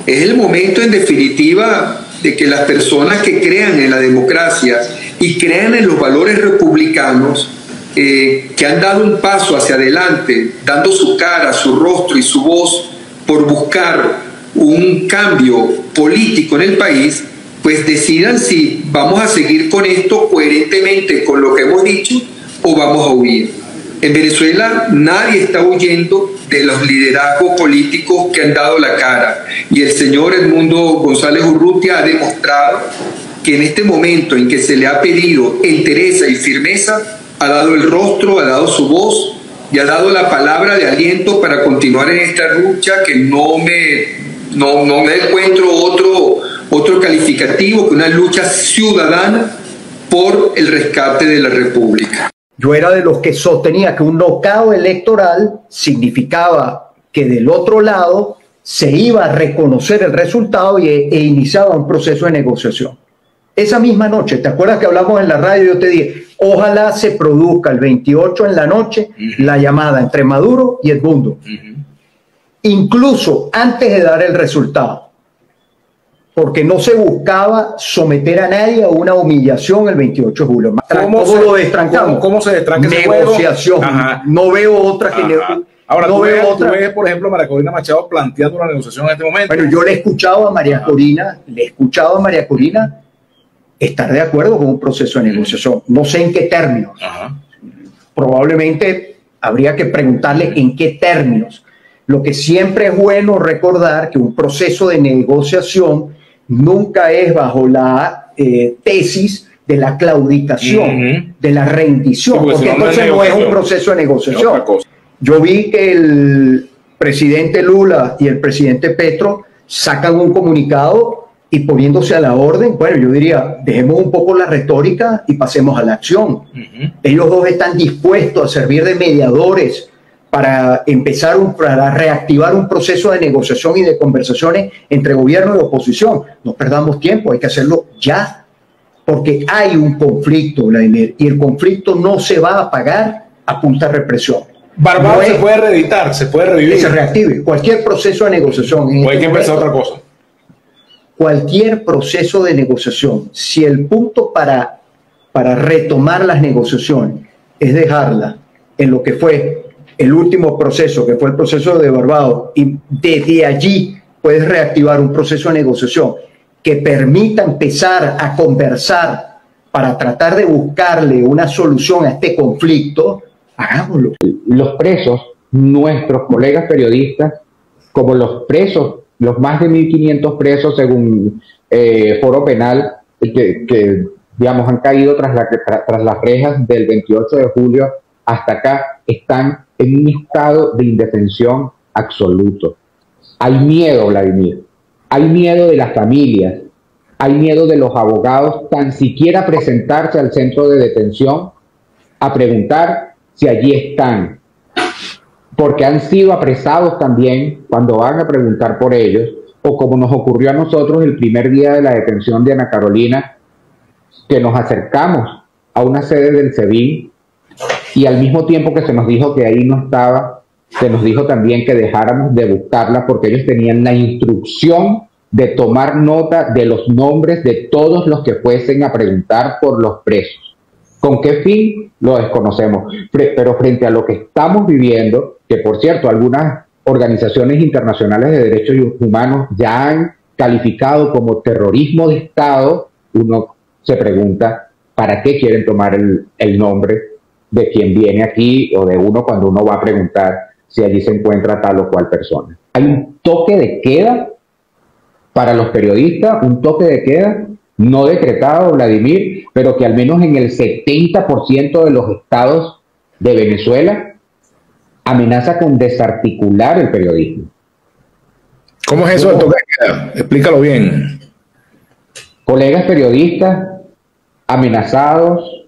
Es el momento, en definitiva, de que las personas que crean en la democracia y crean en los valores republicanos, que han dado un paso hacia adelante, dando su cara, su rostro y su voz por buscar un cambio político en el país, pues decidan si vamos a seguir con esto coherentemente con lo que hemos dicho o vamos a huir. En Venezuela nadie está huyendo de los liderazgos políticos que han dado la cara, y el señor Edmundo González Urrutia ha demostrado que en este momento en que se le ha pedido entereza y firmeza, ha dado el rostro, ha dado su voz y ha dado la palabra de aliento para continuar en esta lucha, que no me encuentro otro calificativo que una lucha ciudadana por el rescate de la República. Yo era de los que sostenía que un knockout electoral significaba que del otro lado se iba a reconocer el resultado e iniciaba un proceso de negociación. Esa misma noche, ¿te acuerdas que hablamos en la radio? Yo te dije, ojalá se produzca el 28 en la noche la llamada entre Maduro y Edmundo. Incluso antes de dar el resultado, porque no se buscaba someter a nadie a una humillación el 28 de julio. ¿Cómo lo destrancamos? ¿Cómo se destranca ese negociación. No veo otra que... Ahora, no veo otra. ¿Tú ves, por ejemplo, a María Corina Machado planteando una negociación en este momento? Bueno, yo le he escuchado a María Corina, estar de acuerdo con un proceso de negociación. No sé en qué términos. Probablemente habría que preguntarle en qué términos. Lo que siempre es bueno recordar que un proceso de negociación nunca es bajo la tesis de la claudicación, de la rendición, sí, porque entonces no es un proceso de negociación. Yo vi que el presidente Lula y el presidente Petro sacan un comunicado y poniéndose a la orden, bueno, yo diría, dejemos un poco la retórica y pasemos a la acción. Ellos dos están dispuestos a servir de mediadores para empezar para reactivar un proceso de negociación y de conversaciones entre gobierno y oposición. No perdamos tiempo, hay que hacerlo ya, porque hay un conflicto, Vladimir, y el conflicto no se va a apagar a punta de represión. Barbados se puede reeditar, se puede revivir. Que se reactive. Cualquier proceso de negociación. O hay que empezar otra cosa. Cualquier proceso de negociación, si el punto para retomar las negociaciones es dejarla en lo que fue el último proceso, que fue el proceso de Barbados, y desde allí puedes reactivar un proceso de negociación que permita empezar a conversar para tratar de buscarle una solución a este conflicto, hagámoslo. Los presos, nuestros colegas periodistas, como los presos, los más de 1.500 presos según Foro Penal, que digamos han caído tras las rejas del 28 de julio hasta acá, están en un estado de indefensión absoluto. Hay miedo, Vladimir, hay miedo de las familias, hay miedo de los abogados, tan siquiera presentarse al centro de detención a preguntar si allí están, porque han sido apresados también cuando van a preguntar por ellos, o como nos ocurrió a nosotros el primer día de la detención de Ana Carolina, que nos acercamos a una sede del SEBIN y al mismo tiempo que se nos dijo que ahí no estaba, se nos dijo también que dejáramos de buscarla porque ellos tenían la instrucción de tomar nota de los nombres de todos los que fuesen a preguntar por los presos. ¿Con qué fin? Lo desconocemos. Pero frente a lo que estamos viviendo, que por cierto, algunas organizaciones internacionales de derechos humanos ya han calificado como terrorismo de Estado, uno se pregunta, ¿para qué quieren tomar el nombre de quien viene aquí o de uno cuando uno va a preguntar si allí se encuentra tal o cual persona? Hay un toque de queda para los periodistas, un toque de queda no decretado, Vladimir, pero que al menos en el 70% de los estados de Venezuela amenaza con desarticular el periodismo. ¿Cómo es eso del toque de queda? Explícalo bien. Colegas periodistas amenazados,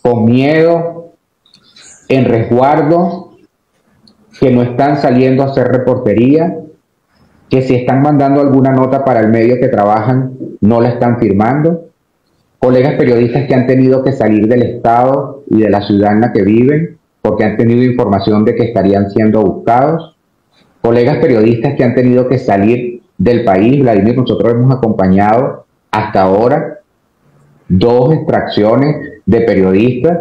con miedo, en resguardo, que no están saliendo a hacer reportería, que si están mandando alguna nota para el medio que trabajan, no la están firmando. Colegas periodistas que han tenido que salir del estado y de la ciudad en la que viven porque han tenido información de que estarían siendo buscados. Colegas periodistas que han tenido que salir del país. Vladimir, nosotros hemos acompañado hasta ahora 2 extracciones de periodistas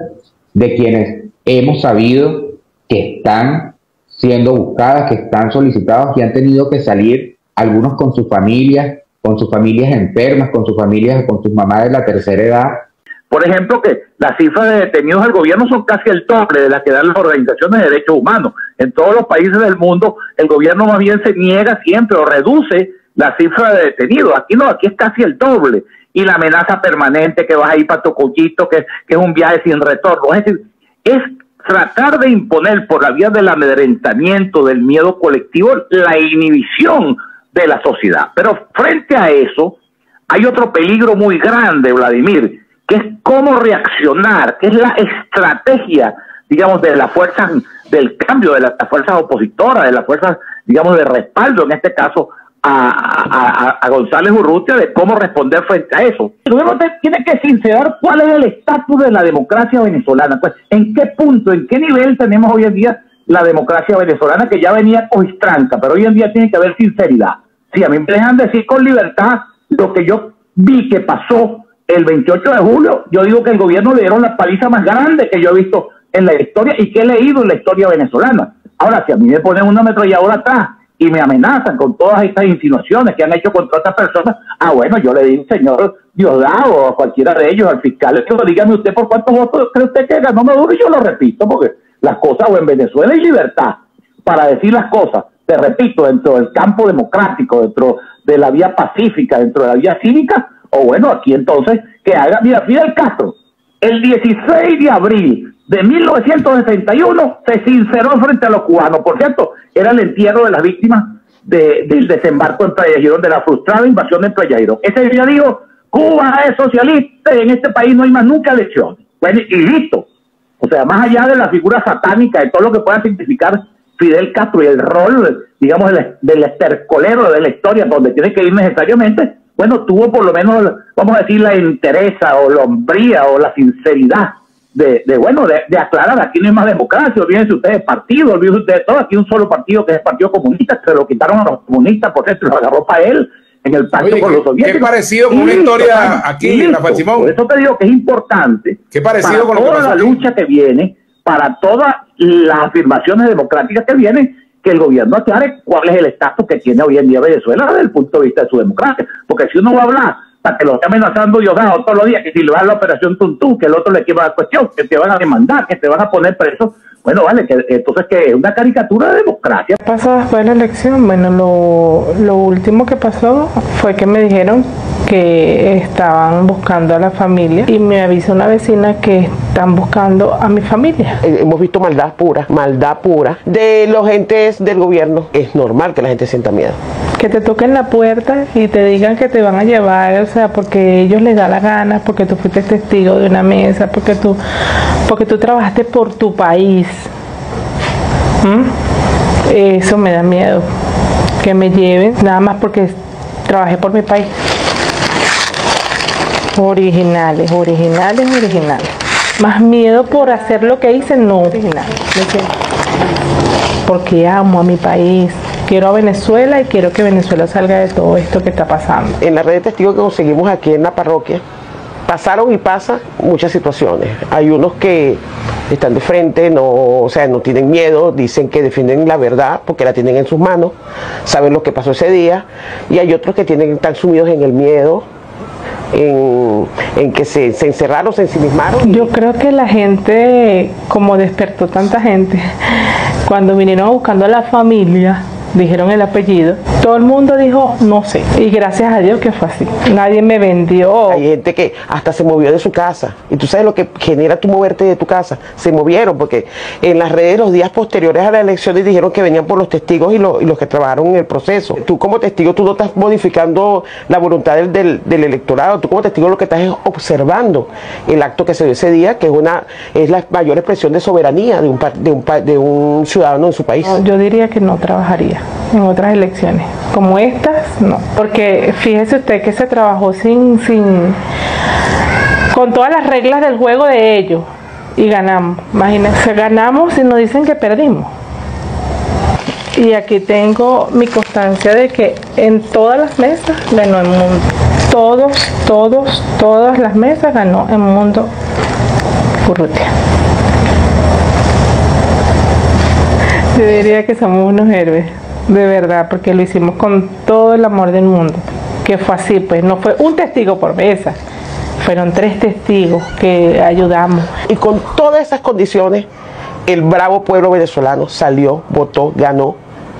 de quienes hemos sabido que están siendo buscadas, que están solicitados y han tenido que salir, algunos con sus familias enfermas, con sus familias, con sus mamás de la tercera edad. Por ejemplo, que las cifras de detenidos del gobierno son casi el doble de las que dan las organizaciones de derechos humanos. En todos los países del mundo, el gobierno más bien se niega siempre o reduce la cifra de detenidos. Aquí no, aquí es casi el doble. Y la amenaza permanente que vas a ir para Tocollito, que es un viaje sin retorno. Es decir, es tratar de imponer por la vía del amedrentamiento, del miedo colectivo, la inhibición de la sociedad. Pero frente a eso, hay otro peligro muy grande, Vladimir, que es cómo reaccionar, que es la estrategia, digamos, de las fuerzas del cambio, de las fuerzas opositoras, de las fuerzas, digamos, de respaldo, en este caso, a González Urrutia, de cómo responder frente a eso. El gobierno tiene que sincerar cuál es el estatus de la democracia venezolana. Pues, ¿en qué punto, en qué nivel tenemos hoy en día la democracia venezolana, que ya venía cojistranca, pero hoy en día tiene que haber sinceridad? Si a mí me dejan decir con libertad lo que yo vi que pasó el 28 de julio, yo digo que el gobierno le dieron la paliza más grande que yo he visto en la historia y que he leído en la historia venezolana. Ahora, si a mí me ponen una ametralladora atrás y me amenazan con todas estas insinuaciones que han hecho contra otras personas, bueno, yo le digo, señor Diosdado, o a cualquiera de ellos, al fiscal, que dígame usted por cuántos votos cree usted que ganó Maduro, y yo lo repito, porque las cosas, o en Venezuela hay libertad para decir las cosas, te repito, dentro del campo democrático, dentro de la vía pacífica, dentro de la vía cívica, o bueno, aquí entonces, que haga, mira, Fidel Castro, el 16 de abril de 1961 se sinceró frente a los cubanos. Por cierto, era el entierro de las víctimas del desembarco en Playa Girón, de la frustrada invasión en Playa Girón. Ese día dijo, Cuba es socialista y en este país no hay más nunca elecciones. Bueno, y listo. O sea, más allá de la figura satánica, de todo lo que pueda significar Fidel Castro y el rol, digamos, del estercolero de la historia, donde tiene que ir necesariamente, bueno, tuvo por lo menos, vamos a decir, la entereza o la hombría o la sinceridad de aclarar, aquí no hay más democracia, olvídense ustedes de partido, olvídense ustedes de todo, aquí hay un solo partido que es el Partido Comunista, que se lo quitaron a los comunistas porque se lo agarró para él en el pacto con los soviéticos. Qué parecido con una historia aquí, Rafael Simón. Por eso te digo que es importante para toda la lucha que viene, para todas las afirmaciones democráticas que vienen, que el gobierno aclare cuál es el estatus que tiene hoy en día Venezuela desde el punto de vista de su democracia. Porque si uno va a hablar para que lo esté amenazando Diosdado todos los días, que si le va a la operación Tuntún, que el otro le equiva la cuestión, que te van a demandar, que te van a poner preso, bueno, vale, que entonces que es una caricatura de democracia. ¿Qué pasó después de la elección? Bueno, lo último que pasó fue que me dijeron que estaban buscando a la familia y me avisó una vecina que están buscando a mi familia. Hemos visto maldad pura de los entes del gobierno. Es normal que la gente sienta miedo. Que te toquen la puerta y te digan que te van a llevar, o sea, porque ellos les da la gana, porque tú fuiste testigo de una mesa, porque tú trabajaste por tu país. Eso me da miedo, que me lleven nada más porque trabajé por mi país. Originales. Más miedo por hacer lo que hice, no. Originales. Porque amo a mi país. Quiero a Venezuela y quiero que Venezuela salga de todo esto que está pasando. En la red de testigos que conseguimos aquí en la parroquia, pasaron y pasan muchas situaciones. Hay unos que están de frente, no tienen miedo, dicen que defienden la verdad porque la tienen en sus manos, saben lo que pasó ese día, y hay otros que están sumidos en el miedo, en que se encerraron, se ensimismaron. Yo creo que la gente, como despertó tanta gente, cuando vinieron buscando a la familia, dijeron el apellido, todo el mundo dijo no sé, y gracias a Dios que fue así, nadie me vendió. Hay gente que hasta se movió de su casa, y tú sabes lo que genera tu moverte de tu casa. Se movieron porque en las redes los días posteriores a las elecciones dijeron que venían por los testigos y los que trabajaron en el proceso. Tú como testigo, tú no estás modificando la voluntad del electorado, tú como testigo lo que estás es observando el acto que se dio ese día, que es la mayor expresión de soberanía de un ciudadano en su país. Yo diría que no trabajaría en otras elecciones como estas, no, porque fíjese usted que se trabajó con todas las reglas del juego de ellos y ganamos. Imagínense, ganamos y nos dicen que perdimos. Y aquí tengo mi constancia de que en todas las mesas ganó el mundo. Todas las mesas ganó el mundo Urrutia. Yo diría que somos unos héroes, de verdad, porque lo hicimos con todo el amor del mundo, que fue así, pues no fue un testigo por mesa, fueron 3 testigos que ayudamos. Y con todas esas condiciones, el bravo pueblo venezolano salió, votó, ganó,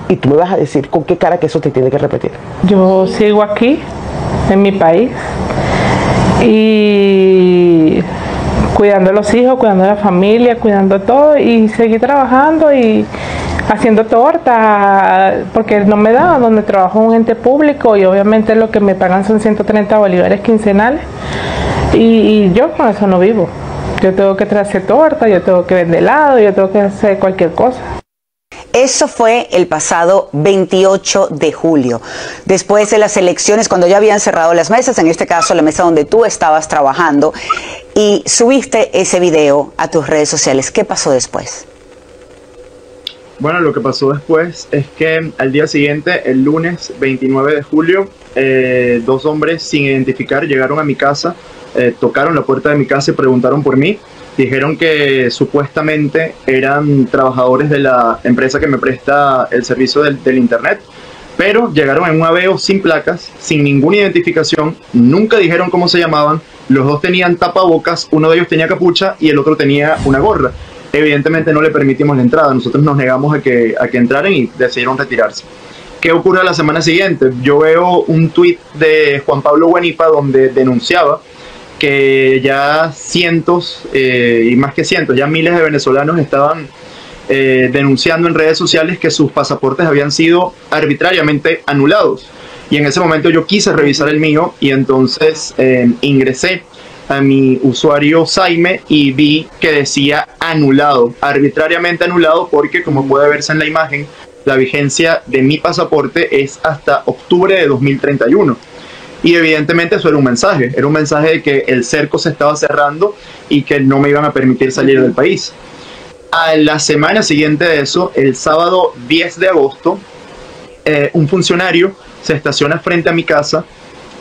y tú me vas a decir con qué cara que eso te tiene que repetir. Yo sigo aquí, en mi país, y cuidando a los hijos, cuidando a la familia, cuidando todo, y seguí trabajando y haciendo torta, porque no me da, donde trabajo en un ente público y obviamente lo que me pagan son 130 bolívares quincenales y yo con eso no vivo. Yo tengo que hacer torta, yo tengo que vender helado, yo tengo que hacer cualquier cosa. Eso fue el pasado 28 de julio, después de las elecciones, cuando ya habían cerrado las mesas, en este caso la mesa donde tú estabas trabajando, y subiste ese video a tus redes sociales. ¿Qué pasó después? Bueno, lo que pasó después es que al día siguiente, el lunes 29 de julio, 2 hombres sin identificar llegaron a mi casa, tocaron la puerta de mi casa y preguntaron por mí. Dijeron que supuestamente eran trabajadores de la empresa que me presta el servicio del internet, pero llegaron en un Aveo sin placas, sin ninguna identificación, nunca dijeron cómo se llamaban, los 2 tenían tapabocas, uno de ellos tenía capucha y el otro tenía una gorra. Evidentemente no le permitimos la entrada, nosotros nos negamos a que entraran y decidieron retirarse. ¿Qué ocurre la semana siguiente? Yo veo un tuit de Juan Pablo Guanipa donde denunciaba que ya cientos, y más que cientos, ya miles de venezolanos estaban denunciando en redes sociales que sus pasaportes habían sido arbitrariamente anulados. Y en ese momento yo quise revisar el mío y entonces ingresé a mi usuario Saime y vi que decía anulado, arbitrariamente anulado, porque como puede verse en la imagen, la vigencia de mi pasaporte es hasta octubre de 2031. y evidentemente eso era un mensaje de que el cerco se estaba cerrando y que no me iban a permitir salir del país. A la semana siguiente de eso, el sábado 10 de agosto, un funcionario se estaciona frente a mi casa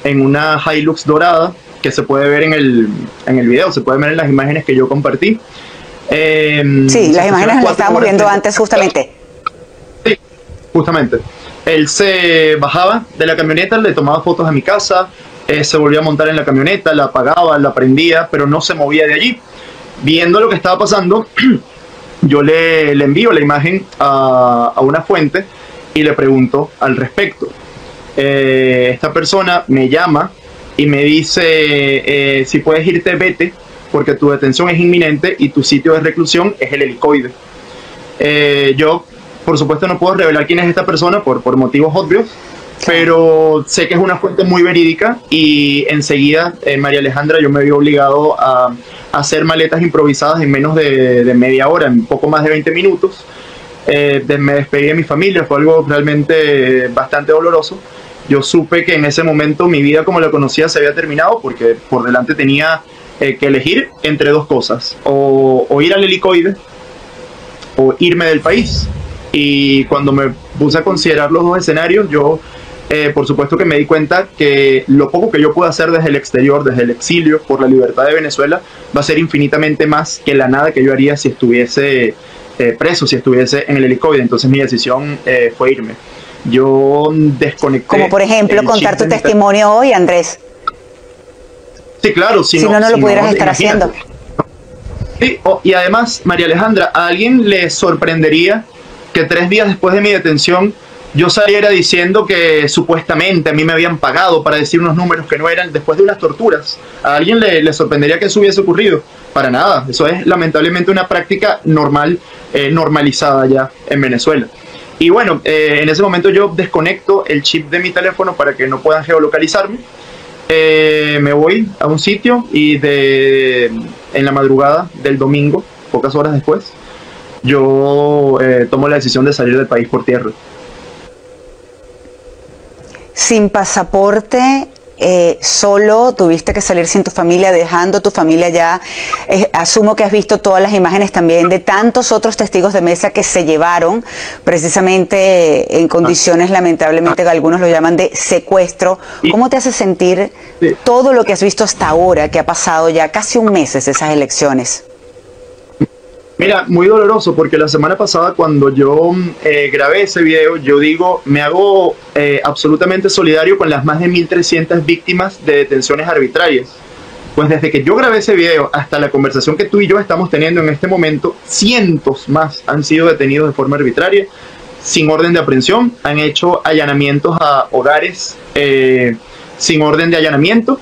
en una Hilux dorada, que se puede ver en el video, se puede ver en las imágenes que yo compartí. Sí, las imágenes las estábamos viendo antes justamente. Sí, justamente. Él se bajaba de la camioneta, le tomaba fotos a mi casa, se volvía a montar en la camioneta, la apagaba, la prendía, pero no se movía de allí. Viendo lo que estaba pasando, yo le envío la imagen a una fuente y le pregunto al respecto. Esta persona me llama y me dice, si puedes irte, vete, porque tu detención es inminente y tu sitio de reclusión es el helicoide. Yo, por supuesto, no puedo revelar quién es esta persona por motivos obvios, pero sé que es una fuente muy verídica y enseguida, María Alejandra, yo me vi obligado a hacer maletas improvisadas en menos de media hora, en poco más de 20 minutos. Me despedí de mi familia, fue algo realmente bastante doloroso. Yo supe que en ese momento mi vida como la conocía se había terminado, porque por delante tenía que elegir entre dos cosas, o ir al helicoide o irme del país. Y cuando me puse a considerar los dos escenarios, yo por supuesto que me di cuenta que lo poco que yo puedo hacer desde el exterior, desde el exilio, por la libertad de Venezuela, va a ser infinitamente más que la nada que yo haría si estuviese preso, si estuviese en el helicoide. Entonces mi decisión fue irme. Yo desconecté. Como por ejemplo contar tu testimonio hoy, Andrés. Sí, claro. Si no lo pudieras estar haciendo. Sí, y además, María Alejandra, ¿a alguien le sorprendería que 3 días después de mi detención yo saliera diciendo que supuestamente a mí me habían pagado para decir unos números que no eran después de unas torturas? ¿A alguien le sorprendería que eso hubiese ocurrido? Para nada. Eso es lamentablemente una práctica normal, normalizada ya en Venezuela. Y bueno, en ese momento yo desconecto el chip de mi teléfono para que no puedan geolocalizarme. Me voy a un sitio y en la madrugada del domingo, pocas horas después, yo tomo la decisión de salir del país por tierra. Sin pasaporte, solo, tuviste que salir sin tu familia, dejando tu familia ya. Asumo que has visto todas las imágenes también de tantos otros testigos de mesa que se llevaron precisamente en condiciones, lamentablemente, que algunos lo llaman de secuestro. ¿Cómo te hace sentir todo lo que has visto hasta ahora, que ha pasado ya casi un mes desde esas elecciones? Mira, muy doloroso, porque la semana pasada cuando yo grabé ese video, yo digo, me hago absolutamente solidario con las más de 1.300 víctimas de detenciones arbitrarias. Pues desde que yo grabé ese video hasta la conversación que tú y yo estamos teniendo en este momento, cientos más han sido detenidos de forma arbitraria, sin orden de aprehensión, han hecho allanamientos a hogares sin orden de allanamiento.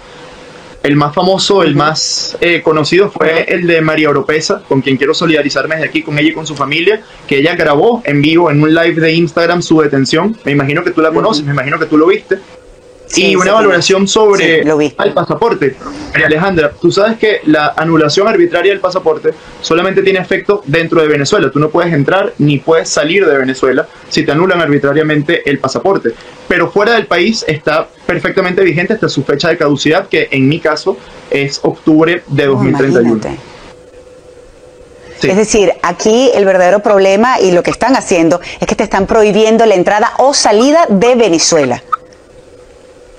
El más famoso, el más conocido fue el de María Oropesa, con quien quiero solidarizarme desde aquí, con ella y con su familia, que ella grabó en vivo en un live de Instagram su detención. Me imagino que tú la conoces, me imagino que tú lo viste. Sí, y una valoración sobre el pasaporte. María Alejandra, tú sabes que la anulación arbitraria del pasaporte solamente tiene efecto dentro de Venezuela. Tú no puedes entrar ni puedes salir de Venezuela si te anulan arbitrariamente el pasaporte. Pero fuera del país está perfectamente vigente hasta su fecha de caducidad, que en mi caso es octubre de 2031. Sí. Es decir, aquí el verdadero problema y lo que están haciendo es que te están prohibiendo la entrada o salida de Venezuela.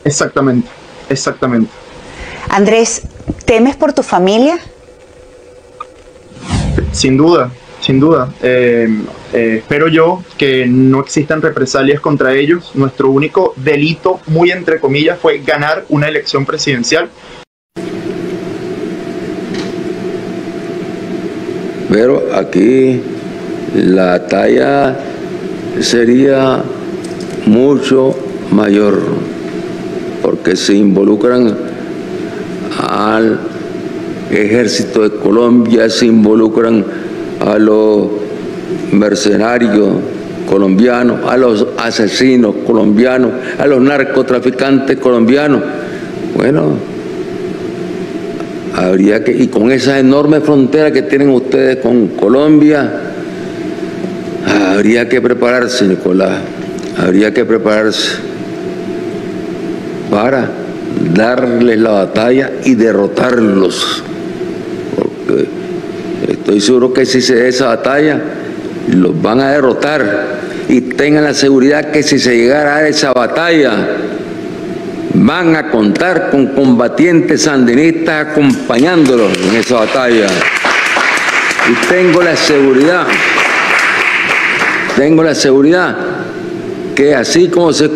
Exactamente, exactamente. Andrés, ¿temes por tu familia? Sin duda, sin duda. Espero yo que no existan represalias contra ellos. Nuestro único delito, muy entre comillas, fue ganar una elección presidencial. Pero aquí la talla sería mucho mayor, porque se involucran al ejército de Colombia, se involucran a los mercenarios colombianos, a los asesinos colombianos, a los narcotraficantes colombianos. Bueno, habría que, y con esa enorme frontera que tienen ustedes con Colombia, habría que prepararse, Nicolás, habría que prepararse para darles la batalla y derrotarlos. Porque estoy seguro que si se da esa batalla, los van a derrotar. Y tengan la seguridad que si se llegara a esa batalla, van a contar con combatientes sandinistas acompañándolos en esa batalla. Y tengo la seguridad que así como se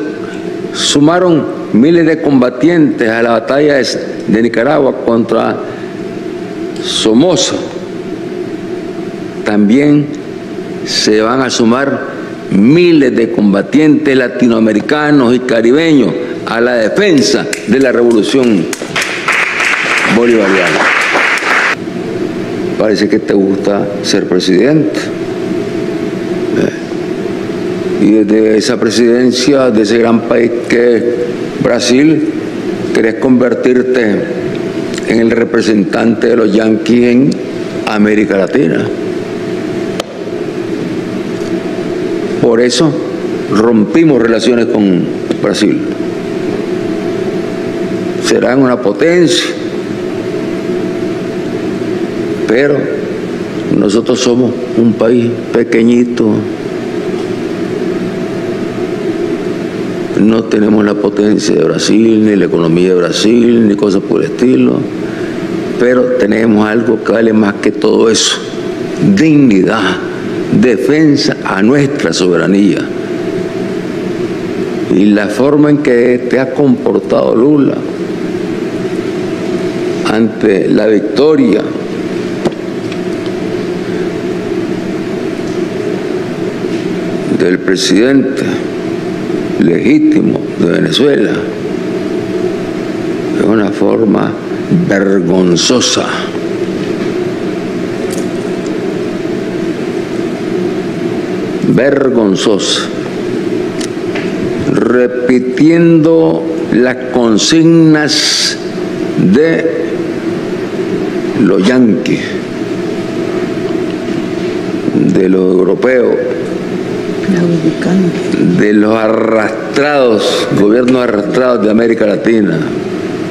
sumaron miles de combatientes a la batalla de Nicaragua contra Somoza, también se van a sumar miles de combatientes latinoamericanos y caribeños a la defensa de la revolución bolivariana. Parece que te gusta ser presidente. Y desde esa presidencia de ese gran país que es Brasil, querés convertirte en el representante de los yanquis en América Latina. Por eso rompimos relaciones con Brasil. Serán una potencia, pero nosotros somos un país pequeñito. No tenemos la potencia de Brasil, ni la economía de Brasil, ni cosas por el estilo, pero tenemos algo que vale más que todo eso: dignidad, defensa a nuestra soberanía. Y la forma en que te ha comportado Lula ante la victoria del presidente legítimo de Venezuela es una forma vergonzosa. Vergonzosa, repitiendo las consignas de los yanquis, de los europeos, de los arrastrados, gobiernos arrastrados de América Latina.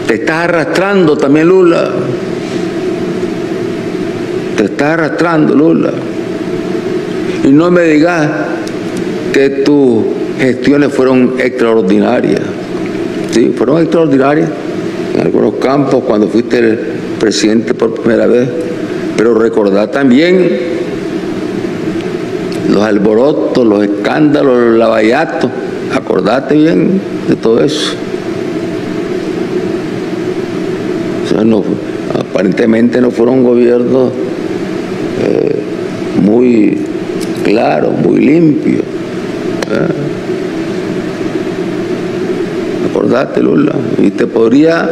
Te estás arrastrando también, Lula. Te estás arrastrando, Lula. Y no me digas que tus gestiones fueron extraordinarias. Sí, fueron extraordinarias en algunos campos cuando fuiste el presidente por primera vez. Pero recordá también los alborotos, los escándalos, los lavallatos. Acordate bien de todo eso. O sea, no, aparentemente no fueron gobiernos muy claro, muy limpio. Acordate, Lula. Y te podría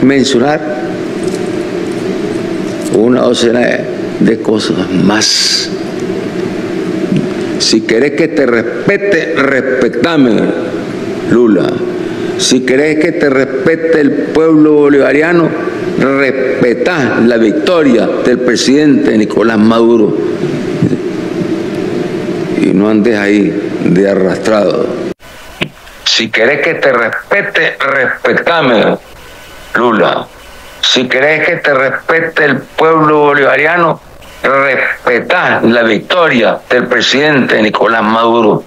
mencionar una docena de cosas más. Si querés que te respete, respetame, Lula. Si querés que te respete el pueblo bolivariano, respetá la victoria del presidente Nicolás Maduro. Y no andes ahí de arrastrado. Si querés que te respete, respetame, Lula. Si querés que te respete el pueblo bolivariano, respetá la victoria del presidente Nicolás Maduro.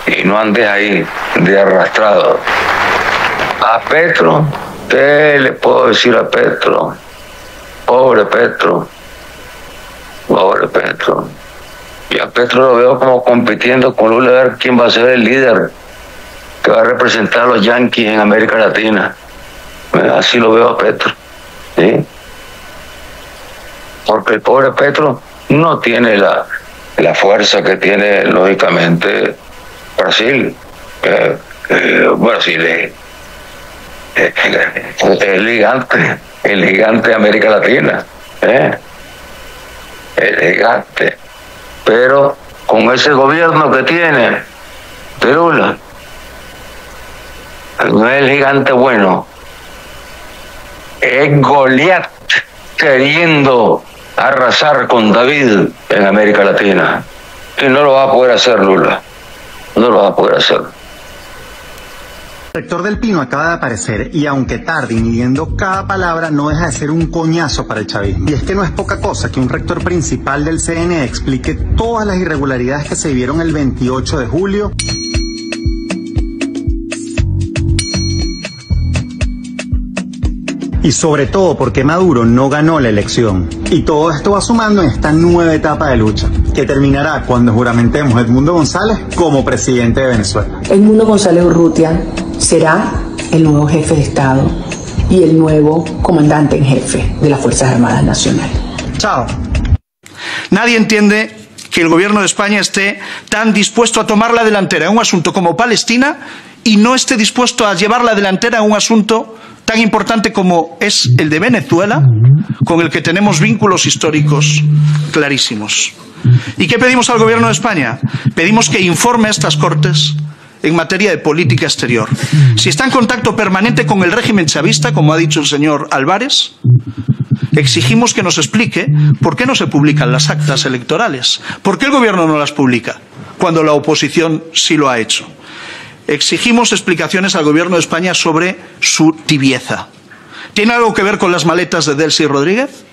Y no andes ahí de arrastrado. A Petro, ¿qué le puedo decir a Petro? Pobre Petro. Pobre Petro. Y a Petro lo veo como compitiendo con Lula a ver quién va a ser el líder que va a representar a los yanquis en América Latina. Así lo veo a Petro. ¿Sí? Porque el pobre Petro no tiene la fuerza que tiene, lógicamente, Brasil. Brasil es el gigante de América Latina. El gigante. Pero con ese gobierno que tiene de Lula, no es el gigante bueno, es Goliat queriendo arrasar con David en América Latina. Y no lo va a poder hacer Lula. No lo va a poder hacer. Rector del Pino acaba de aparecer y aunque tarde y midiendo cada palabra no deja de ser un coñazo para el chavismo. Y es que no es poca cosa que un rector principal del CNE explique todas las irregularidades que se vieron el 28 de julio. Y sobre todo porque Maduro no ganó la elección. Y todo esto va sumando en esta nueva etapa de lucha, que terminará cuando juramentemos a Edmundo González como presidente de Venezuela. Edmundo González Urrutia será el nuevo jefe de Estado y el nuevo comandante en jefe de las Fuerzas Armadas Nacionales. Chao. Nadie entiende que el gobierno de España esté tan dispuesto a tomar la delantera en un asunto como Palestina y no esté dispuesto a llevar la delantera en un asunto tan importante como es el de Venezuela, con el que tenemos vínculos históricos clarísimos. ¿Y qué pedimos al gobierno de España? Pedimos que informe a estas Cortes en materia de política exterior. Si está en contacto permanente con el régimen chavista, como ha dicho el señor Álvarez, exigimos que nos explique por qué no se publican las actas electorales. ¿Por qué el gobierno no las publica cuando la oposición sí lo ha hecho? Exigimos explicaciones al gobierno de España sobre su tibieza. ¿Tiene algo que ver con las maletas de Delcy Rodríguez?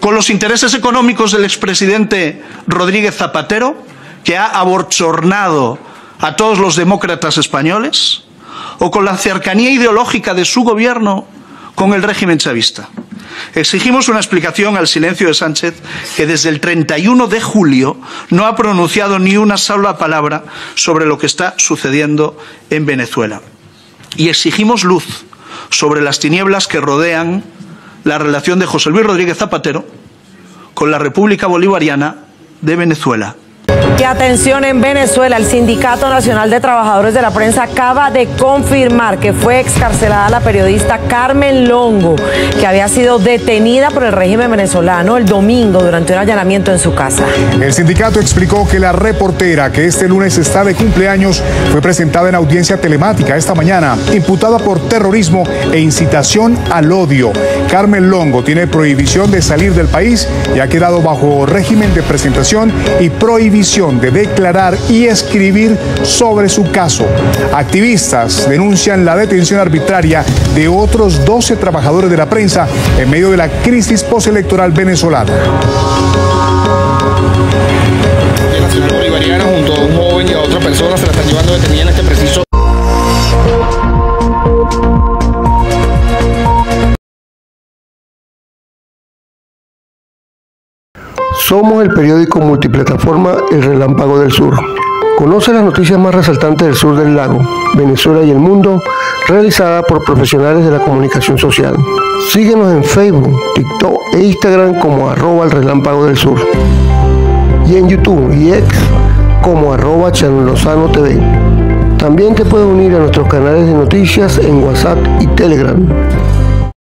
¿Con los intereses económicos del expresidente Rodríguez Zapatero, que ha abochornado a todos los demócratas españoles? ¿O con la cercanía ideológica de su gobierno con el régimen chavista? Exigimos una explicación al silencio de Sánchez, que desde el 31 de julio no ha pronunciado ni una sola palabra sobre lo que está sucediendo en Venezuela. Y exigimos luz sobre las tinieblas que rodean la relación de José Luis Rodríguez Zapatero con la República Bolivariana de Venezuela. Y atención, en Venezuela, el Sindicato Nacional de Trabajadores de la Prensa acaba de confirmar que fue excarcelada la periodista Carmen Longo, que había sido detenida por el régimen venezolano el domingo durante un allanamiento en su casa. El sindicato explicó que la reportera, que este lunes está de cumpleaños, fue presentada en audiencia telemática esta mañana, imputada por terrorismo e incitación al odio. Carmen Longo tiene prohibición de salir del país y ha quedado bajo régimen de presentación y prohibición de declarar y escribir sobre su caso. Activistas denuncian la detención arbitraria de otros 12 trabajadores de la prensa en medio de la crisis postelectoral venezolana. La Nacional Bolivariana junto a un joven y a otra persona se la están llevando detenida en este preciso. Somos el periódico multiplataforma El Relámpago del Sur. Conoce las noticias más resaltantes del sur del lago, Venezuela y el mundo, realizada por profesionales de la comunicación social. Síguenos en Facebook, TikTok e Instagram como @El Relámpago del Sur. Y en YouTube y X como @ChanLozanoTV. También te puedes unir a nuestros canales de noticias en WhatsApp y Telegram.